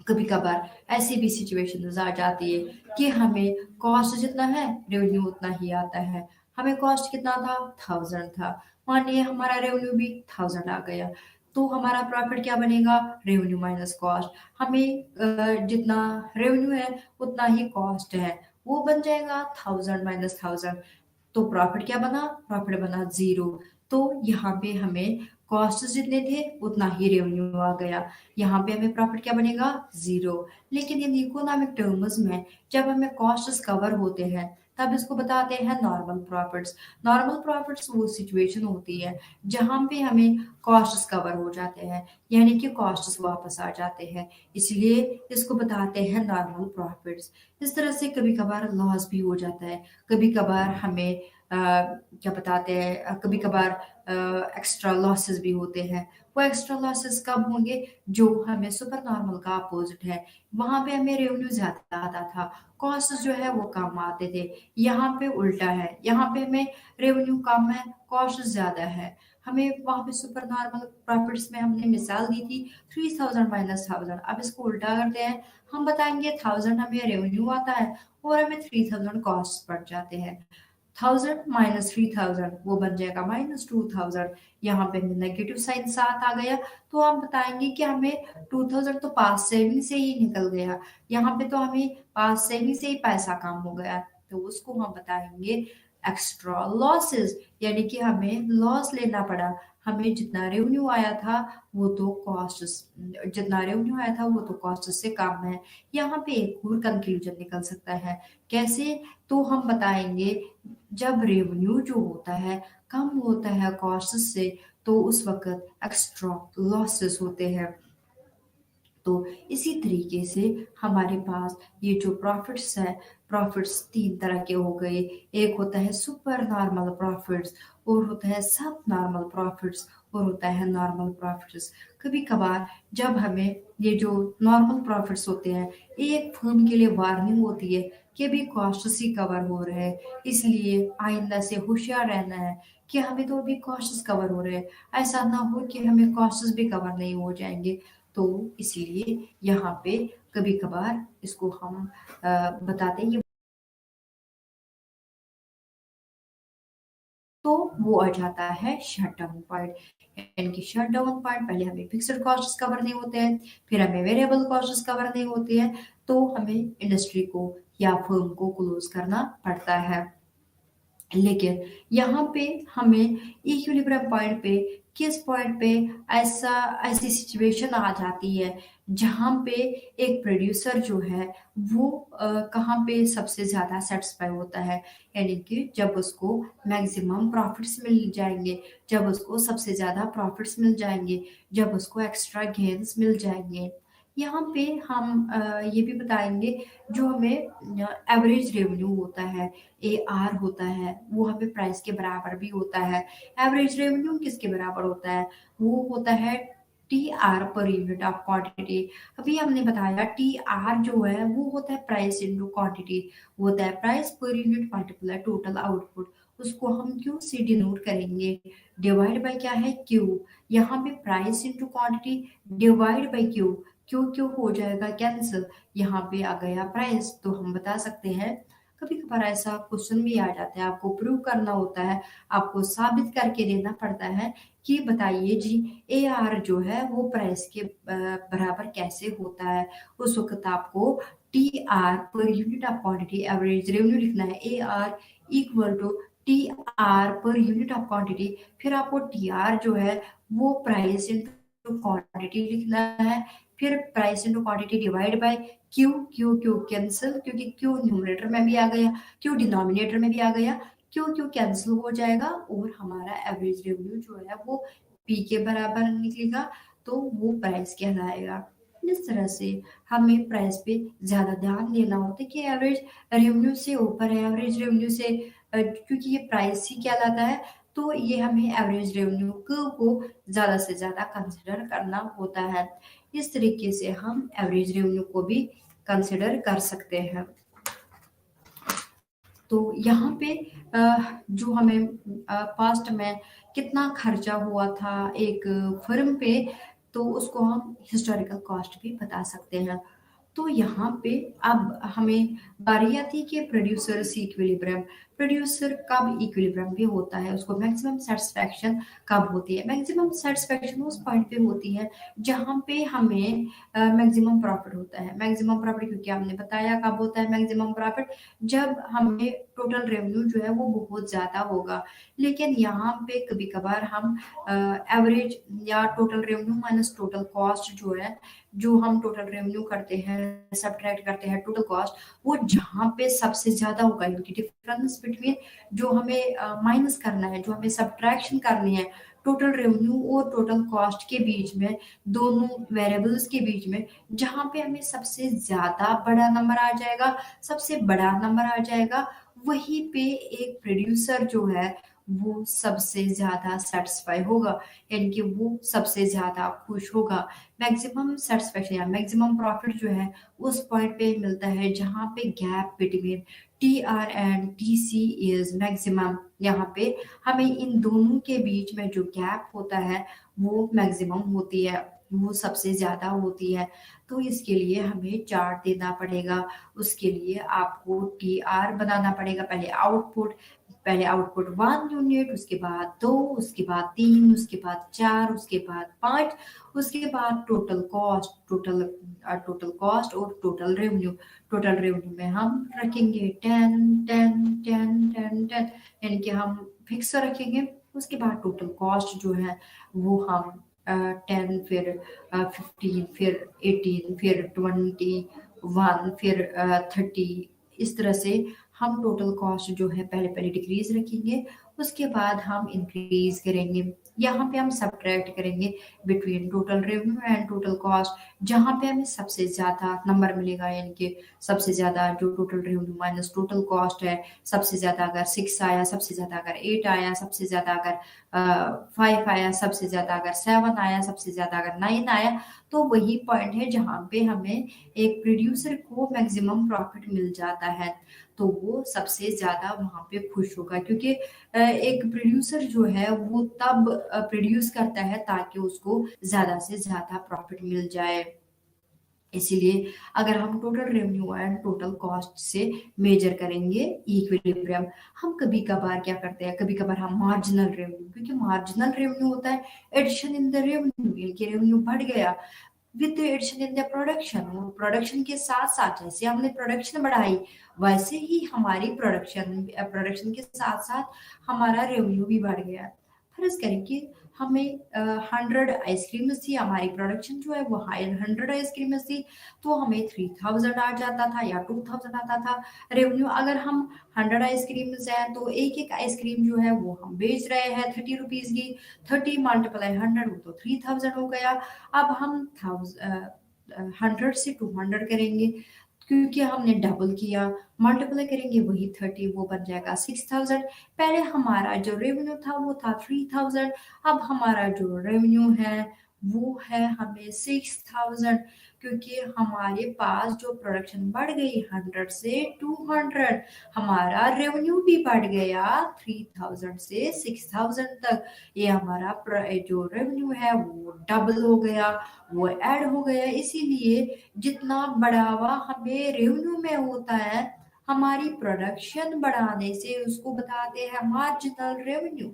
कभी कभार ऐसी भी सिचुएशंस आ जाती है कि हमें कॉस्ट जितना है रेवेन्यू उतना ही आता है। हमें कॉस्ट कितना था, 1000 था, मानिए हमारा रेवेन्यू भी 1000 आ गया, तो हमारा प्रॉफिट क्या बनेगा, रेवेन्यू माइनस कॉस्ट। हमें जितना रेवेन्यू है उतना ही कॉस्ट है, वो बन जाएगा 1000 माइनस 1000, तो प्रॉफिट क्या बना, प्रॉफिट बना 0। तो यहाँ पे हमें कॉस्ट जितने थे उतना ही रेवेन्यू आ गया, यहाँ पे हमें प्रॉफिट क्या बनेगा, 0। लेकिन इन इकोनॉमिक टर्म्स में जब हमें कॉस्ट कवर होते हैं तब इसको बताते हैं नॉर्मल प्रॉफिट्स। नॉर्मल प्रॉफिट्स वो सिचुएशन होती है जहाँ पे हमें कॉस्ट कवर हो जाते हैं, यानी कि कॉस्ट वापस आ जाते हैं, इसलिए इसको बताते हैं नॉर्मल प्रॉफिट्स। इस तरह से कभी कभार लॉस भी हो जाता है, कभी कभार हमें क्या बताते हैं, कभी कभार एक्स्ट्रा लॉसेस भी होते हैं। वो एक्स्ट्रा लॉसेस कब होंगे, जो हमें सुपर नॉर्मल का अपोजिट है, वहां पे हमें रेवेन्यू ज्यादा आता था, कॉस्ट जो है वो कम आते थे। यहाँ पे उल्टा है, यहाँ पे हमें रेवेन्यू कम है, कॉस्ट ज्यादा है। हमें वहां पे सुपर नॉर्मल प्रॉफिट्स में हमने मिसाल दी थी 3000 माइनस 1000। अब इसको उल्टा करते हैं, हम बताएंगे 1000 हमें रेवेन्यू आता है और हमें 3000 कॉस्ट पड़ जाते हैं। 1000 माइनस 3000 वो बन जाएगा माइनस 2000। यहाँ पे नेगेटिव साइन साथ आ गया, तो हम बताएंगे कि हमें 2000 तो पास सेविंग से ही निकल गया, यहाँ पे तो हमें पास सेविंग से ही पैसा कम हो गया, तो उसको हम बताएंगे एक्स्ट्रा लॉसेस, यानी कि हमें लॉस लेना पड़ा। हमें जितना रेवेन्यू आया था वो तो कॉस्ट, जितना रेवेन्यू आया था वो तो कॉस्ट से कम है। यहाँ पे एक और कंक्लूजन निकल सकता है, कैसे, तो हम बताएंगे जब रेवेन्यू जो होता है कम होता है कॉस्ट से, तो उस वक्त एक्स्ट्रा लॉसेस होते हैं। तो इसी तरीके से हमारे पास ये जो प्रॉफिट्स है, प्रॉफिट्स तीन तरह के हो गए, एक होता है सुपर नॉर्मल प्रॉफिट्स, और होता है सब नॉर्मल प्रॉफिट्स, और होता है नॉर्मल प्रॉफिट्स। कभी कभार जब हमें ये जो नॉर्मल प्रॉफिट्स होते हैं, एक फर्म के लिए वार्निंग होती है कि भी कॉस्ट ही कवर हो रहे हैं, इसलिए आइंदा से होशियार रहना है कि हमें तो अभी कॉस्ट कवर हो रहे हैं, ऐसा ना हो कि हमें कॉस्ट भी कवर नहीं हो जाएंगे। तो इसीलिए यहाँ पे कभी कभार इसको हम बताते हैं, तो वो आ जाता है शट डाउन पॉइंट। यानी कि शट डाउन पॉइंट, पहले हमें फिक्स्ड कॉस्ट कवर नहीं होते हैं, फिर हमें वेरिएबल कॉस्ट कवर नहीं होती है, तो हमें इंडस्ट्री को या फर्म को क्लोज करना पड़ता है। लेकिन यहाँ पे हमें इक्विलिब्रियम पॉइंट पे, किस पॉइंट पे ऐसा ऐसी सिचुएशन आ जाती है जहाँ पे एक प्रोड्यूसर जो है वो कहाँ पे सबसे ज्यादा सेटिस्फाई होता है, यानी कि जब उसको मैक्सिमम प्रॉफिट्स मिल जाएंगे, जब उसको सबसे ज्यादा प्रॉफिट्स मिल जाएंगे, जब उसको एक्स्ट्रा गेन्स मिल जाएंगे। यहाँ पे हम ये भी बताएंगे, जो हमें एवरेज रेवेन्यू होता है, AR होता है, वो हमें प्राइस के बराबर भी होता है। एवरेज रेवेन्यू किसके बराबर होता है, वो होता है TR per unit of quantity. अभी हमने बताया TR जो है वो होता है प्राइस इनटू क्वांटिटी, वो होता है price per unit multiply total output, उसको हम क्यू से डिनोट करेंगे, डिवाइड बाय क्या है, क्यू। यहाँ पे price into quantity divide by Q, Q Q हो जाएगा कैंसिल, यहाँ पे आ गया प्राइस। तो हम बता सकते हैं, कभी कभार ऐसा क्वेश्चन भी आ जाता है, आपको प्रूव करना होता है, आपको साबित करके देना पड़ता है कि बताइए जी AR जो है वो प्राइस के बराबर कैसे होता है। उस वक्त आपको TR per unit of quantity average revenue लिखना है, AR equal to TR per unit of quantity, फिर आपको TR जो है वो प्राइस इंटू क्वांटिटी लिखना है, फिर price into quantity divide by Q, Q Q cancel, क्योंकि क्यू न्यूमरेटर में भी आ गया, क्यू डिनोमिनेटर में भी आ गया, क्यों क्यों कैंसिल हो जाएगा और हमारा एवरेज रेवेन्यू जो है वो पी के बराबर निकलेगा, तो वो प्राइस कहलाएगा। इस तरह से हमें प्राइस पे ज़्यादा ध्यान देना होता है कि एवरेज रेवेन्यू से ऊपर है, एवरेज रेवेन्यू से क्योंकि ये प्राइस ही कहलाता है, तो ये हमें एवरेज रेवेन्यू को ज़्यादा से ज़्यादा कंसिडर करना होता है। इस तरीके से हम एवरेज रेवेन्यू को भी कंसिडर कर सकते हैं। तो यहाँ पे जो हमें पास्ट में कितना खर्चा हुआ था एक फर्म पे, तो उसको हम हिस्टोरिकल कॉस्ट भी बता सकते हैं। तो यहाँ पे अब हमें बारी आती है कि प्रोड्यूसर्स इक्विलिब्रियम, प्रोड्यूसर कब इक्विलिब्रियम पे होता है, उसको मैक्सिमम सेटिस्फैक्शन कब होती है। मैक्सिमम सेटिस्फैक्शन उस पॉइंट पे होती है जहाँ पे हमें मैक्सिमम प्रॉफिट होता है। मैक्सिमम प्रॉफिट क्योंकि हमने बताया कब होता है मैक्सिमम प्रॉफिट, जब हमें टोटल रेवेन्यू जो है वो बहुत ज्यादा होगा। लेकिन यहाँ पे कभी कभार हम एवरेज या total revenue minus total cost जो है, जो हम टोटल रेवेन्यू करते हैं सब्ट्रैक्ट करते हैं टोटल कॉस्ट, वो जहाँ पे सबसे ज्यादा होगा, इनकी डिफरेंस बिटवीन जो हमें माइनस करना है, जो हमें सब्ट्रैक्शन करनी है टोटल रेवेन्यू और टोटल कॉस्ट के बीच में, दोनों वेरिएबल्स के बीच में, जहाँ पे हमें सबसे ज्यादा बड़ा नंबर आ जाएगा, सबसे बड़ा नंबर आ जाएगा, वहीं पे एक प्रोड्यूसर जो है वो सबसे ज्यादा सेटिस्फाई होगा, यानी कि वो सबसे ज्यादा खुश होगा। मैक्सिमम सेटिस्फेक्शन या मैक्सिमम प्रॉफिट जो है उस पॉइंट पे मिलता है जहां पे gap between T R and T C is maximum. यहाँ पे हमें इन दोनों के बीच में जो गैप होता है वो मैक्सिमम होती है, वो सबसे ज्यादा होती है। तो इसके लिए हमें चार्ट देना पड़ेगा, उसके लिए आपको टी आर बनाना पड़ेगा। पहले आउटपुट 1 यूनिट, उसके बाद 2, उसके बाद 3, उसके बाद 4, उसके बाद 5, उसके बाद टोटल कॉस्ट और टोटल रेवेन्यू में हम रखेंगे 10 10 10 10 10, यानी कि हम फिक्स रखेंगे। उसके बाद टोटल कॉस्ट जो है वो हम 10, फिर 15, फिर 18, फिर 21, फिर 30, इस तरह से हम टोटल कॉस्ट जो है पहले पहले डिक्रीज रखेंगे, उसके बाद हम इंक्रीज करेंगे। यहाँ पे हम सब्ट्रैक्ट करेंगे between total revenue and total cost, जहाँ पे हमें सबसे ज्यादा नंबर मिलेगा, यानी कि सबसे ज्यादा जो total revenue minus total cost है, सबसे ज्यादा अगर 6 आया, सबसे ज्यादा अगर 8 आया, सबसे ज्यादा अगर 5 आया, सबसे ज्यादा अगर 7 आया, सबसे ज्यादा अगर 9 आया, तो वही पॉइंट है जहाँ पे हमें एक प्रोड्यूसर को मैक्सिमम प्रॉफिट मिल जाता है, तो वो सबसे ज्यादा वहां पे खुश होगा। क्योंकि एक प्रोड्यूसर जो है वो तब प्रोड्यूस करता है ताकि उसको ज्यादा से ज्यादा प्रॉफिट मिल जाए। इसीलिए अगर हम total revenue and total cost से मेजर करेंगे इक्विलिब्रियम, हम कभी कभार क्या करते हैं, कभी कभार हम मार्जिनल रेवेन्यू, क्योंकि मार्जिनल रेवेन्यू होता है एडिशन इन द रेवेन्यू, इनके रेवेन्यू बढ़ गया with addition in the production, production के साथ साथ जैसे हमने प्रोडक्शन बढ़ाई वैसे ही हमारी प्रोडक्शन के साथ साथ हमारा रेवेन्यू भी बढ़ गया। फर्ज करें कि हमें 100 आइसक्रीम थी, हमारी प्रोडक्शन जो है वो 100 आइसक्रीम थी, तो हमें 3000 आ जाता था या 2000 आता था रेवेन्यू। अगर हम 100 आइसक्रीम है तो एक एक आइसक्रीम जो है वो हम बेच रहे हैं 30 रुपीज की, 30 मल्टीप्लाई 100 वो तो 3000 हो गया। अब हम 100 से 200 करेंगे, क्योंकि हमने डबल किया, मल्टीप्लाई करेंगे वही 30, वो बन जाएगा 6000। पहले हमारा जो रेवेन्यू था वो था 3000, अब हमारा जो रेवेन्यू है वो है हमें 6000, क्योंकि हमारे पास जो प्रोडक्शन बढ़ गई 100 से 200, हमारा रेवेन्यू भी बढ़ गया 3000 से 6000 तक। ये हमारा जो रेवेन्यू है वो डबल हो गया, वो ऐड हो गया। इसीलिए जितना बढ़ावा हमें रेवेन्यू में होता है, हमारी प्रोडक्शन बढ़ाने से उसको बताते हैं मार्जिनल रेवेन्यू।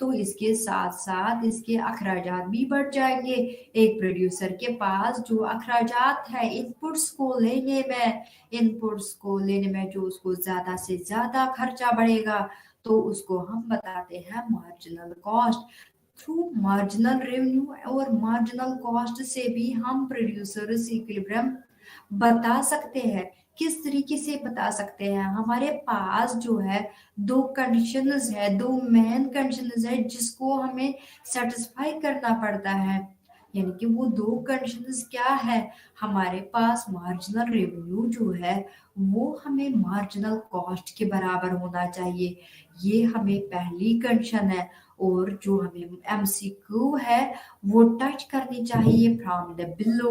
तो इसके साथ साथ इसके अखराजात भी बढ़ जाएंगे। एक प्रोड्यूसर के पास जो अखराजात है इनपुट्स को लेने में जो उसको ज्यादा से ज्यादा खर्चा बढ़ेगा, तो उसको हम बताते हैं marginal cost. Through marginal revenue और मार्जिनल कॉस्ट से भी हम प्रोड्यूसर्स इक्विलिब्रियम बता सकते हैं किस तरीके से बता सकते हैं? हमारे पास जो है 2 कंडीशंस है, 2 मेन कंडीशंस है जिसको हमें सैटिस्फाई करना पड़ता है। यानी कि वो 2 कंडीशंस क्या है? हमारे पास मार्जिनल रेवेन्यू जो है वो हमें मार्जिनल कॉस्ट के बराबर होना चाहिए। ये हमें पहली कंडीशन है। और जो हमें एमसीक्यू है वो टच करनी चाहिए फ्रॉम द बिलो,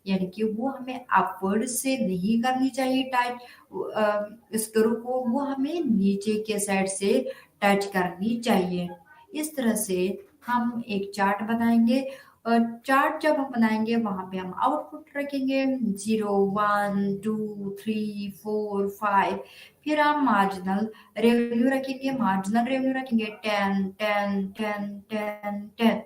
यानी कि वो हमें अपवर्ड से नहीं करनी चाहिए टच, इस करो को वो हमें नीचे के साइड से टच करनी चाहिए। इस तरह से हम एक चार्ट बनाएंगे और चार्ट जब हम बनाएंगे वहां पे हम आउटपुट रखेंगे 0 1 2 3 4 5। फिर हम मार्जिनल रेवेन्यू रखेंगे, मार्जिनल रेवेन्यू रखेंगे 10 10 10 10 10,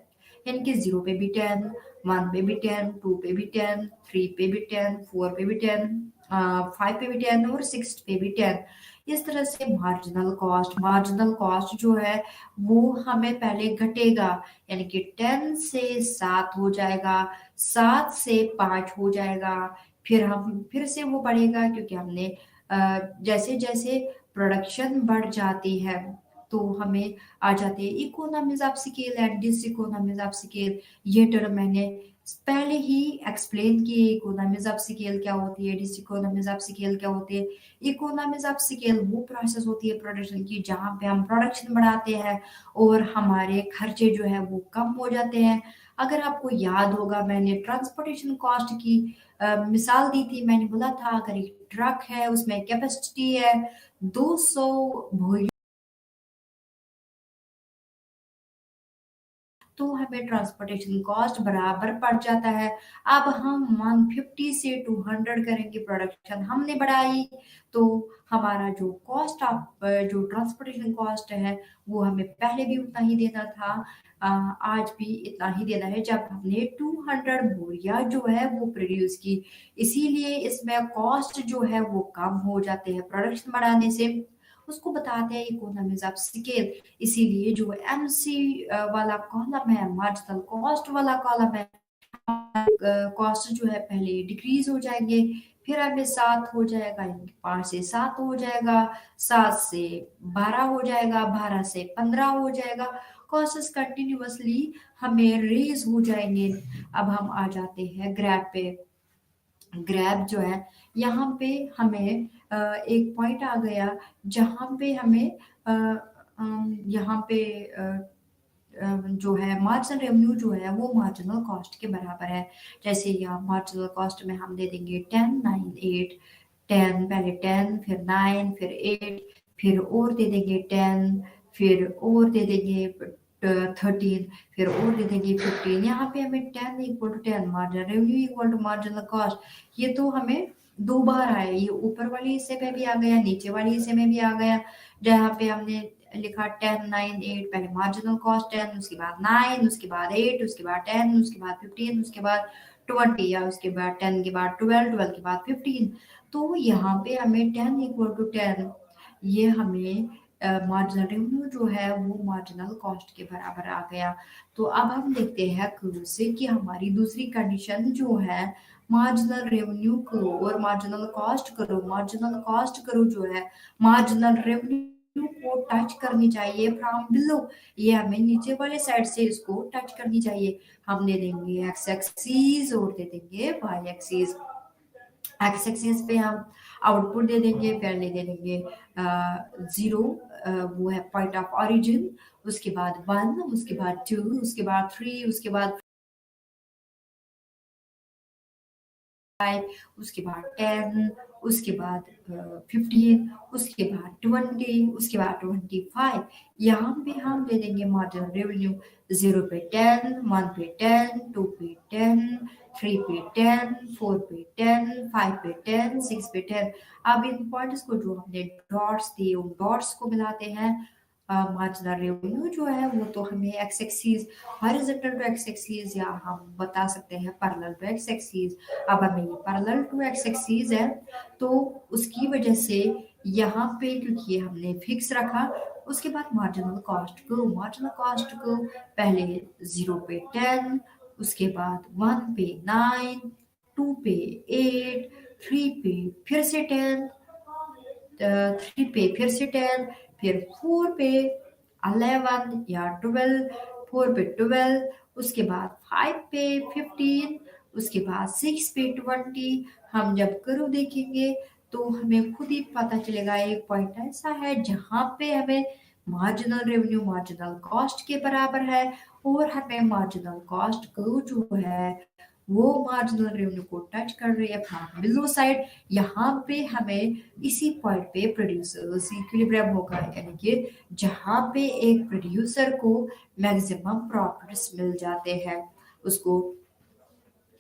यानी कि 0 पे भी 10, 1 पे भी 10, 2 पे भी 10, 3 पे भी 10, 4 पे भी 10, 5 पे भी 10 और 6 पे भी 10। इस तरह से मार्जिनल कॉस्ट जो है वो हमें पहले घटेगा, यानी कि 10 से 7 हो जाएगा, 7 से 5 हो जाएगा, फिर हम फिर से वो बढ़ेगा क्योंकि हमने जैसे जैसे प्रोडक्शन बढ़ जाती है तो हमें आ जाते हैं economies of scale and diseconomies of scale. ये टर्म मैंने पहले ही एक्सप्लेन किए, इकोनॉमीज ऑफ स्केल क्या होती है, डिसइकोनॉमीज ऑफ स्केल क्या होती है। इकोनॉमीज ऑफ स्केल वो प्रोसेस होती है प्रोडक्शन की जहाँ पे हम प्रोडक्शन बढ़ाते हैं और हमारे खर्चे जो है वो कम हो जाते हैं। अगर आपको याद होगा मैंने ट्रांसपोर्टेशन कॉस्ट की मिसाल दी थी। मैंने बोला था अगर एक ट्रक है उसमें कैपेसिटी है 200 बोरियों, तो हमें ट्रांसपोर्टेशन कॉस्ट बराबर पड़ जाता है। अब हम 150 से 200 करेंगे, प्रोडक्शन हमने बढ़ाई तो हमारा जो कॉस्ट ऑफ जो ट्रांसपोर्टेशन कॉस्ट है वो हमें पहले भी उतना ही देना था, आज भी इतना ही देना है जब हमने 200 बोरिया जो है वो प्रोड्यूस की। इसीलिए इसमें कॉस्ट जो है वो कम हो जाते हैं प्रोडक्शन बढ़ाने से। उसको बताते हैं इकोनॉमीज ऑफ स्केल। इसीलिए जो एमसी वाला कॉलम है, मार्जिनल कॉस्ट वाला कॉलम है, कॉस्ट जो है पहले डिक्रीज हो जाएंगे, फिर हमें 7 हो जाएगा, 5 से 7 हो जाएगा, 7 से 12 हो जाएगा, 12 से 15 हो जाएगा। कॉस्ट कंटिन्यूअसली हमें रेज हो जाएंगे। अब हम आ जाते हैं ग्राफ पे। ग्रैब जो है यहाँ पे हमें एक पॉइंट आ गया जहाँ पे हमें यहाँ पे जो है मार्जिनल रेवेन्यू जो है वो मार्जिनल कॉस्ट के बराबर है। जैसे यहाँ मार्जिनल कॉस्ट में हम दे देंगे 10 9 8, 10 पहले 10 फिर 9 फिर 8, फिर और दे देंगे 10, फिर और दे देंगे 13, फिर और दे देंगे 15। यहाँ पे हमें 10 equal to 10 marginal revenue equal to marginal cost, ये तो हमें 2 बार आया। ये ऊपर वाले हिस्से में भी आ गया, नीचे वाले हिस्से में भी आ गया। जहाँ पे हमने लिखा 10 9 8, पहले मार्जिनल कॉस्ट 10, उसके बाद 9, उसके बाद 8, उसके बाद 10, उसके बाद 15, उसके बाद 20, या उसके बाद 10 के बाद 12, 12 के बाद 15। तो यहाँ पे हमें 10 इक्वल टू 10, ये हमें मार्जिनल रेवेन्यू जो है वो मार्जिनल कॉस्ट के बराबर आ गया। तो अब हम देखते हैं क्लू से कि हमारी दूसरी कंडीशन जो है मार्जिनल रेवेन्यू करो और मार्जिनल कॉस्ट करो जो है मार्जिनल रेवेन्यू को टच करनी चाहिए फ्रॉम बिलो। ये हमें नीचे वाले साइड से इसको टच करनी चाहिए। हम दे देंगे एक्स एक्सीज और दे देंगे वाई एक्सीज। एक्स एक्सिस पे हम आउटपुट दे देंगे, पहले दे देंगे 0, वो है पॉइंट ऑफ ऑरिजिन, उसके बाद 1, उसके बाद 2, उसके बाद 3, उसके बाद 5, उसके बाद 10, उसके बाद 15, उसके बाद 20, उसके बाद 25। यहाँ पे हम दे देंगे मार्जिनल रेवेन्यू 0 पे 10, 1 पे 10, 2 पे 10, 3 पे 10, 4 पे 10, 5 पे 10, 6 पे 10। अब इन पॉइंट्स को जो हमने डॉट्स दिए उन डॉट्स को मिलाते हैं। मार्जिनल रेवेन्यू जो है वो तो हमें X axis horizontal to X axis, या हम बता सकते हैं पैरेलल टू एक्स एक्सिस। अब हमें ये पैरेलल टू एक्स एक्सिस है तो उसकी वजह से यहाँ पे क्योंकि ये हमने फिक्स रखा, उसके बाद मार्जिनल कॉस्ट को पहले 0 पे 10, उसके बाद 1 पे 9, 2 पे 8, 3 पे फिर से 10, 3 पे फिर से 10, फिर 4 पे 11 या 12, 4 पे 12, उसके बाद 5 पे 15, उसके बाद 6 पे 20। हम जब कर्व देखेंगे तो हमें खुद ही पता चलेगा एक पॉइंट ऐसा है जहां पे हमें मार्जिनल रेवेन्यू मार्जिनल कॉस्ट के बराबर है, और हमें मार्जिनल कॉस्ट कर्व जो है वो मार्जिनल रेवेन्यू को टच कर रही है फ्रॉम बिलो साइड। यहाँ पे हमें इसी पॉइंट पे प्रोड्यूसर्स इक्विलिब्रियम होगा, यानी कि जहाँ पे एक प्रोड्यूसर को मैक्सिमम प्रॉफिट्स मिल जाते हैं, उसको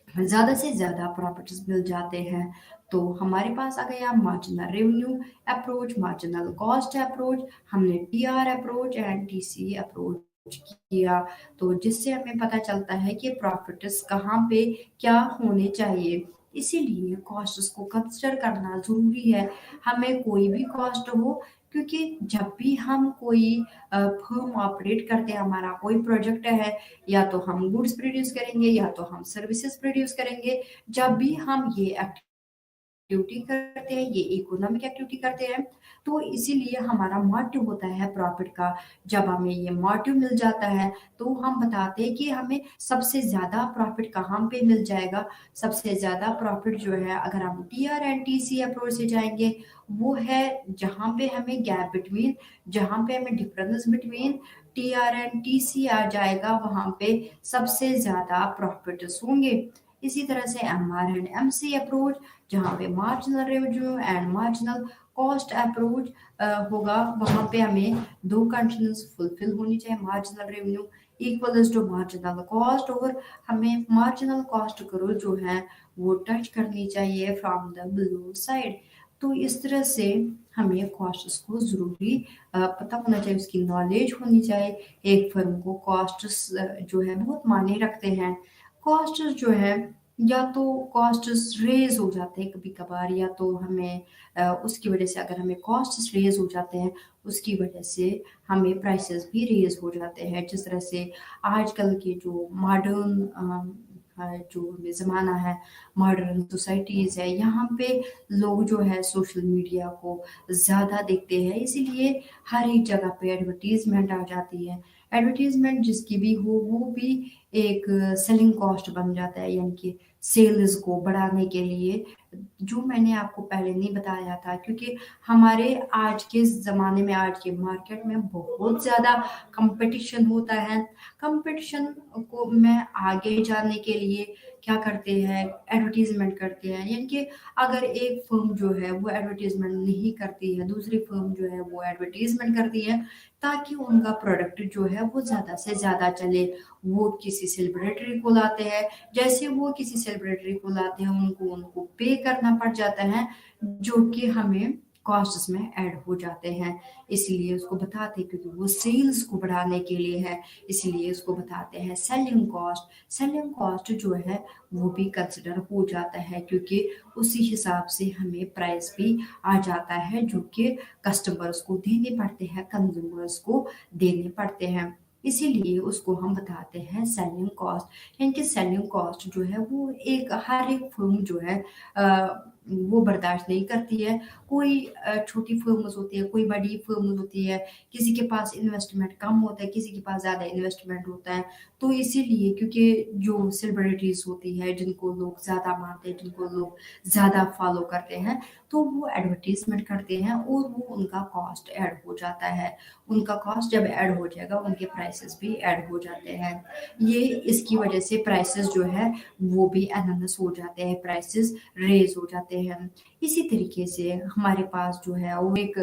ज़्यादा से ज़्यादा प्रॉफिट्स मिल जाते हैं। तो हमारे पास आ गया marginal revenue approach, marginal cost approach, हमने TR approach and TC approach किया, तो जिससे हमें पता चलता है कि प्रॉफिट्स कहाँ पे क्या होने चाहिए। इसीलिए कॉस्ट्स को कंसिडर करना ज़रूरी है, हमें कोई भी कॉस्ट हो, क्योंकि जब भी हम कोई फर्म ऑपरेट करते हैं, हमारा कोई प्रोजेक्ट है, या तो हम गुड्स प्रोड्यूस करेंगे या तो हम सर्विसेज प्रोड्यूस करेंगे, जब भी हम ये एक्टिविटी करते हैं, ये इकोनॉमिक एक्टिविटी करते हैं, तो इसीलिए हमारा मोटिव होता है प्रॉफिट का। जब हमें ये मोटिव मिल जाता है तो हम बताते हैं कि हमें सबसे ज़्यादा प्रॉफिट कहाँ पे मिल जाएगा। सबसे ज़्यादा प्रॉफिट जो है, अगर हम टीआर एंड टीसी अप्रोच से जाएंगे, वो है जहाँ पे हमें गैप बिटवीन, जहाँ पे हमें difference between TR and TC आ जाएगा, वहां पे सबसे ज्यादा प्रॉफिट्स होंगे। इसी तरह से एमआर एंड एमसी अप्रोच, जहाँ पे marginal revenue and marginal cost approach होगा, वहां पे हमें दो कंडीशंस फुलफिल होनी चाहिए, marginal revenue equals to marginal cost, और हमें मार्जिनल कॉस्ट करो जो है वो टच करनी चाहिए फ्रॉम द बिलो साइड। तो इस तरह से हमें कॉस्ट्स को ज़रूरी पता होना चाहिए, उसकी नॉलेज होनी चाहिए। एक फर्म को कॉस्ट्स जो है बहुत मायने रखते हैं। कॉस्ट्स जो है, या तो कॉस्ट्स रेज हो जाते हैं कभी कभार, या तो हमें उसकी वजह से, अगर हमें कॉस्ट्स रेज हो जाते हैं उसकी वजह से हमें प्राइसेस भी रेज हो जाते हैं। जिस तरह से आजकल के जो मॉडर्न जो हमें ज़माना है, मॉडर्न सोसाइटीज़ है, यहाँ पे लोग जो है सोशल मीडिया को ज़्यादा देखते हैं, इसीलिए हर एक जगह पे एडवर्टीजमेंट आ जाती है। एडवर्टीजमेंट जिसकी भी हो, वो भी एक सेलिंग कॉस्ट बन जाता है, यानी कि सेल्स को बढ़ाने के लिए, जो मैंने आपको पहले नहीं बताया था। क्योंकि हमारे आज के ज़माने में, आज के मार्केट में बहुत ज़्यादा कंपटीशन होता है। कंपटीशन को मैं आगे जाने के लिए क्या करते हैं, एडवर्टीजमेंट करते हैं, यानी कि अगर एक फर्म जो है वो एडवर्टीजमेंट नहीं करती है, दूसरी फर्म जो है वो एडवर्टीजमेंट करती है, ताकि उनका प्रोडक्ट जो है वो ज़्यादा से ज़्यादा चले। वो किसी सेलिब्रिटी को लाते हैं, जैसे वो किसी सेलिब्रिटी को लाते हैं, उनको उनको पे करना पड़ जाता है, जो कि हमें कॉस्ट्स में ऐड हो जाते हैं। इसीलिए उसको बताते हैं, क्योंकि वो सेल्स को बढ़ाने के लिए है, इसीलिए उसको बताते हैं सेलिंग कॉस्ट। सेलिंग कॉस्ट जो है वो भी कंसिडर हो जाता है, क्योंकि उसी हिसाब से हमें प्राइस भी आ जाता है, जो कि कस्टमर्स को देने पड़ते हैं, कंज्यूमर्स को देने पड़ते हैं। इसीलिए उसको हम बताते हैं सेलिंग कॉस्ट। यानी कि सेलिंग कॉस्ट जो है वो एक, हर एक फर्म जो है वो बर्दाश्त नहीं करती है। कोई छोटी फर्म्स होती है, कोई बड़ी फर्म्स होती है, किसी के पास इन्वेस्टमेंट कम होता है, किसी के पास ज़्यादा इन्वेस्टमेंट होता है। तो इसीलिए, क्योंकि जो सेलिब्रिटीज़ होती है, जिनको लोग ज़्यादा मानते हैं, जिनको लोग ज़्यादा फॉलो करते हैं, तो वो एडवर्टीजमेंट करते हैं और वो उनका कॉस्ट ऐड हो जाता है। उनका कॉस्ट जब ऐड हो जाएगा, उनके प्राइसेस भी ऐड हो जाते हैं। ये इसकी वजह से प्राइसेस जो है वो भी एनालिस हो जाते हैं, प्राइसेस रेज हो जाते हैं। इसी तरीके से हमारे पास जो है वो एक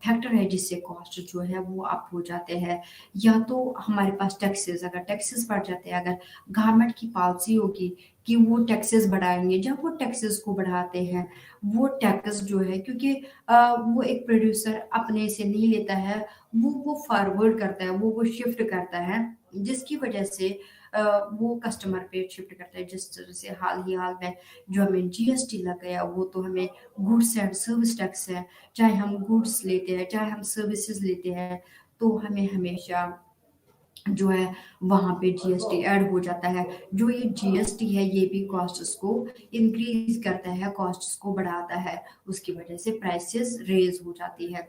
फैक्टर है जिससे कॉस्ट जो है वो अप हो जाते हैं। या तो हमारे पास टैक्सेस, अगर टैक्सेस बढ़ जाते हैं, अगर गवर्नमेंट की पॉलिसी होगी कि वो टैक्सेस बढ़ाएंगे, जब वो टैक्सेस को बढ़ाते हैं, वो टैक्स जो है, क्योंकि वो एक प्रोड्यूसर अपने से नहीं लेता है, वो फॉरवर्ड करता है, वो शिफ्ट करता है, जिसकी वजह से वो कस्टमर पे शिफ्ट करता है। जिस तरह से हाल ही हाल में जो हमें जीएसटी लग गया, वो तो हमें गुड्स एंड सर्विस टैक्स है। चाहे हम गुड्स लेते हैं, चाहे हम सर्विसेज लेते हैं, तो हमें हमेशा जो है वहाँ पे जीएसटी ऐड हो जाता है। जो ये जीएसटी है ये भी कॉस्ट्स को इंक्रीज करता है, कॉस्ट्स को बढ़ाता है, उसकी वजह से प्राइसेस रेज हो जाती है।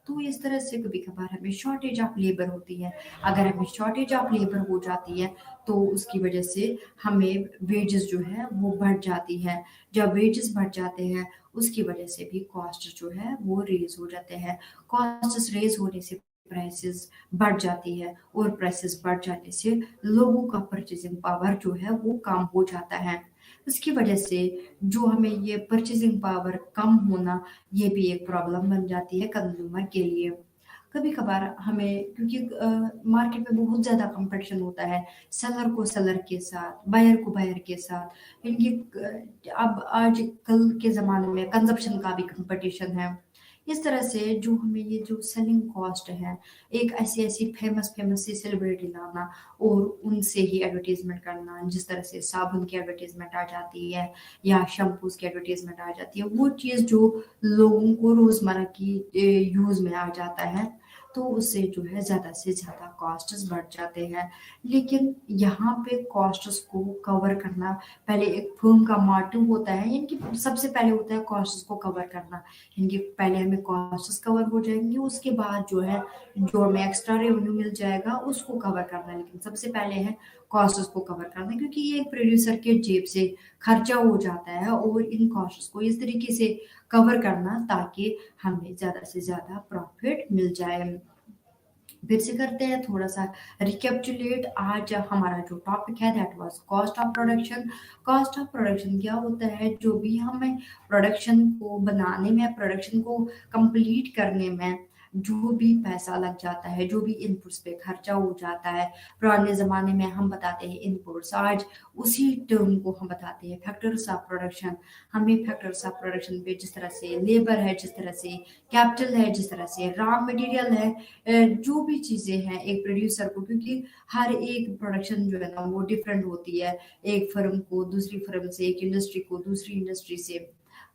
तो इस तरह से कभी कभार हमें शॉर्टेज ऑफ लेबर होती है। अगर हमें शॉर्टेज ऑफ लेबर हो जाती है तो उसकी वजह से हमें वेजेस जो है वो बढ़ जाती है। जब वेजेस बढ़ जाते हैं उसकी वजह से भी कॉस्ट जो है वो रेज हो जाते हैं। कॉस्ट रेज होने से प्राइसेस बढ़ जाती है, और प्राइसेस बढ़ जाने से लोगों का परचेजिंग पावर जो है वो कम हो जाता है। इसकी वजह से जो हमें ये परचेजिंग पावर कम होना, ये भी एक प्रॉब्लम बन जाती है कंज्यूमर के लिए। कभी कभार हमें, क्योंकि मार्केट में बहुत ज्यादा कंपटीशन होता है, सेलर को सेलर के साथ, बायर को बायर के साथ, इनकी अब आजकल के जमाने में कंजप्शन का भी कंपटीशन है। इस तरह से जो हमें ये जो सेलिंग कॉस्ट है, एक ऐसी ऐसी फेमस फेमस सी सेलिब्रिटी लाना और उनसे ही एडवर्टीजमेंट करना, जिस तरह से साबुन की एडवर्टीजमेंट आ जाती है या शैम्पूज की एडवर्टीजमेंट आ जाती है, वो चीज़ जो लोगों को रोजमर्रा की यूज में आ जाता है, तो उससे जो है ज्यादा से ज्यादा कॉस्ट्स बढ़ जाते हैं। लेकिन यहाँ पे कॉस्ट्स को कवर करना, पहले एक फर्म का मोटिव होता है, यानी कि सबसे पहले होता है कॉस्ट्स को कवर करना। यानी पहले हमें कॉस्ट्स कवर हो जाएंगे, उसके बाद जो है जो हमें एक्स्ट्रा रेवेन्यू मिल जाएगा उसको कवर करना है। लेकिन सबसे पहले है कॉस्ट्स को कवर करना, क्योंकि ये एक प्रोड्यूसर के जेब से खर्चा हो जाता है, और इन कॉस्ट्स को इस तरीके से कवर करना ताकि हमें ज्यादा से ज्यादा प्रॉफिट मिल जाए। फिर से करते हैं थोड़ा सा रिकैप्चुलेट। आज हमारा जो टॉपिक है that was cost of production. Cost of production क्या होता है? जो भी हमें प्रोडक्शन को बनाने में, प्रोडक्शन को कंप्लीट करने में जो भी पैसा लग जाता है, जो भी इनपुट्स पे खर्चा हो जाता है। पुराने जमाने में हम बताते हैं इनपुट्स, आज उसी टर्म को हम बताते हैं फैक्टर्स ऑफ प्रोडक्शन। हमें फैक्टर्स ऑफ प्रोडक्शन पे जिस तरह से लेबर है, जिस तरह से कैपिटल है, जिस तरह से रॉ मटेरियल है, जो भी चीजें हैं एक प्रोड्यूसर को, क्योंकि हर एक प्रोडक्शन जो है ना वो डिफरेंट होती है, एक फर्म को दूसरी फर्म से, एक इंडस्ट्री को दूसरी इंडस्ट्री से।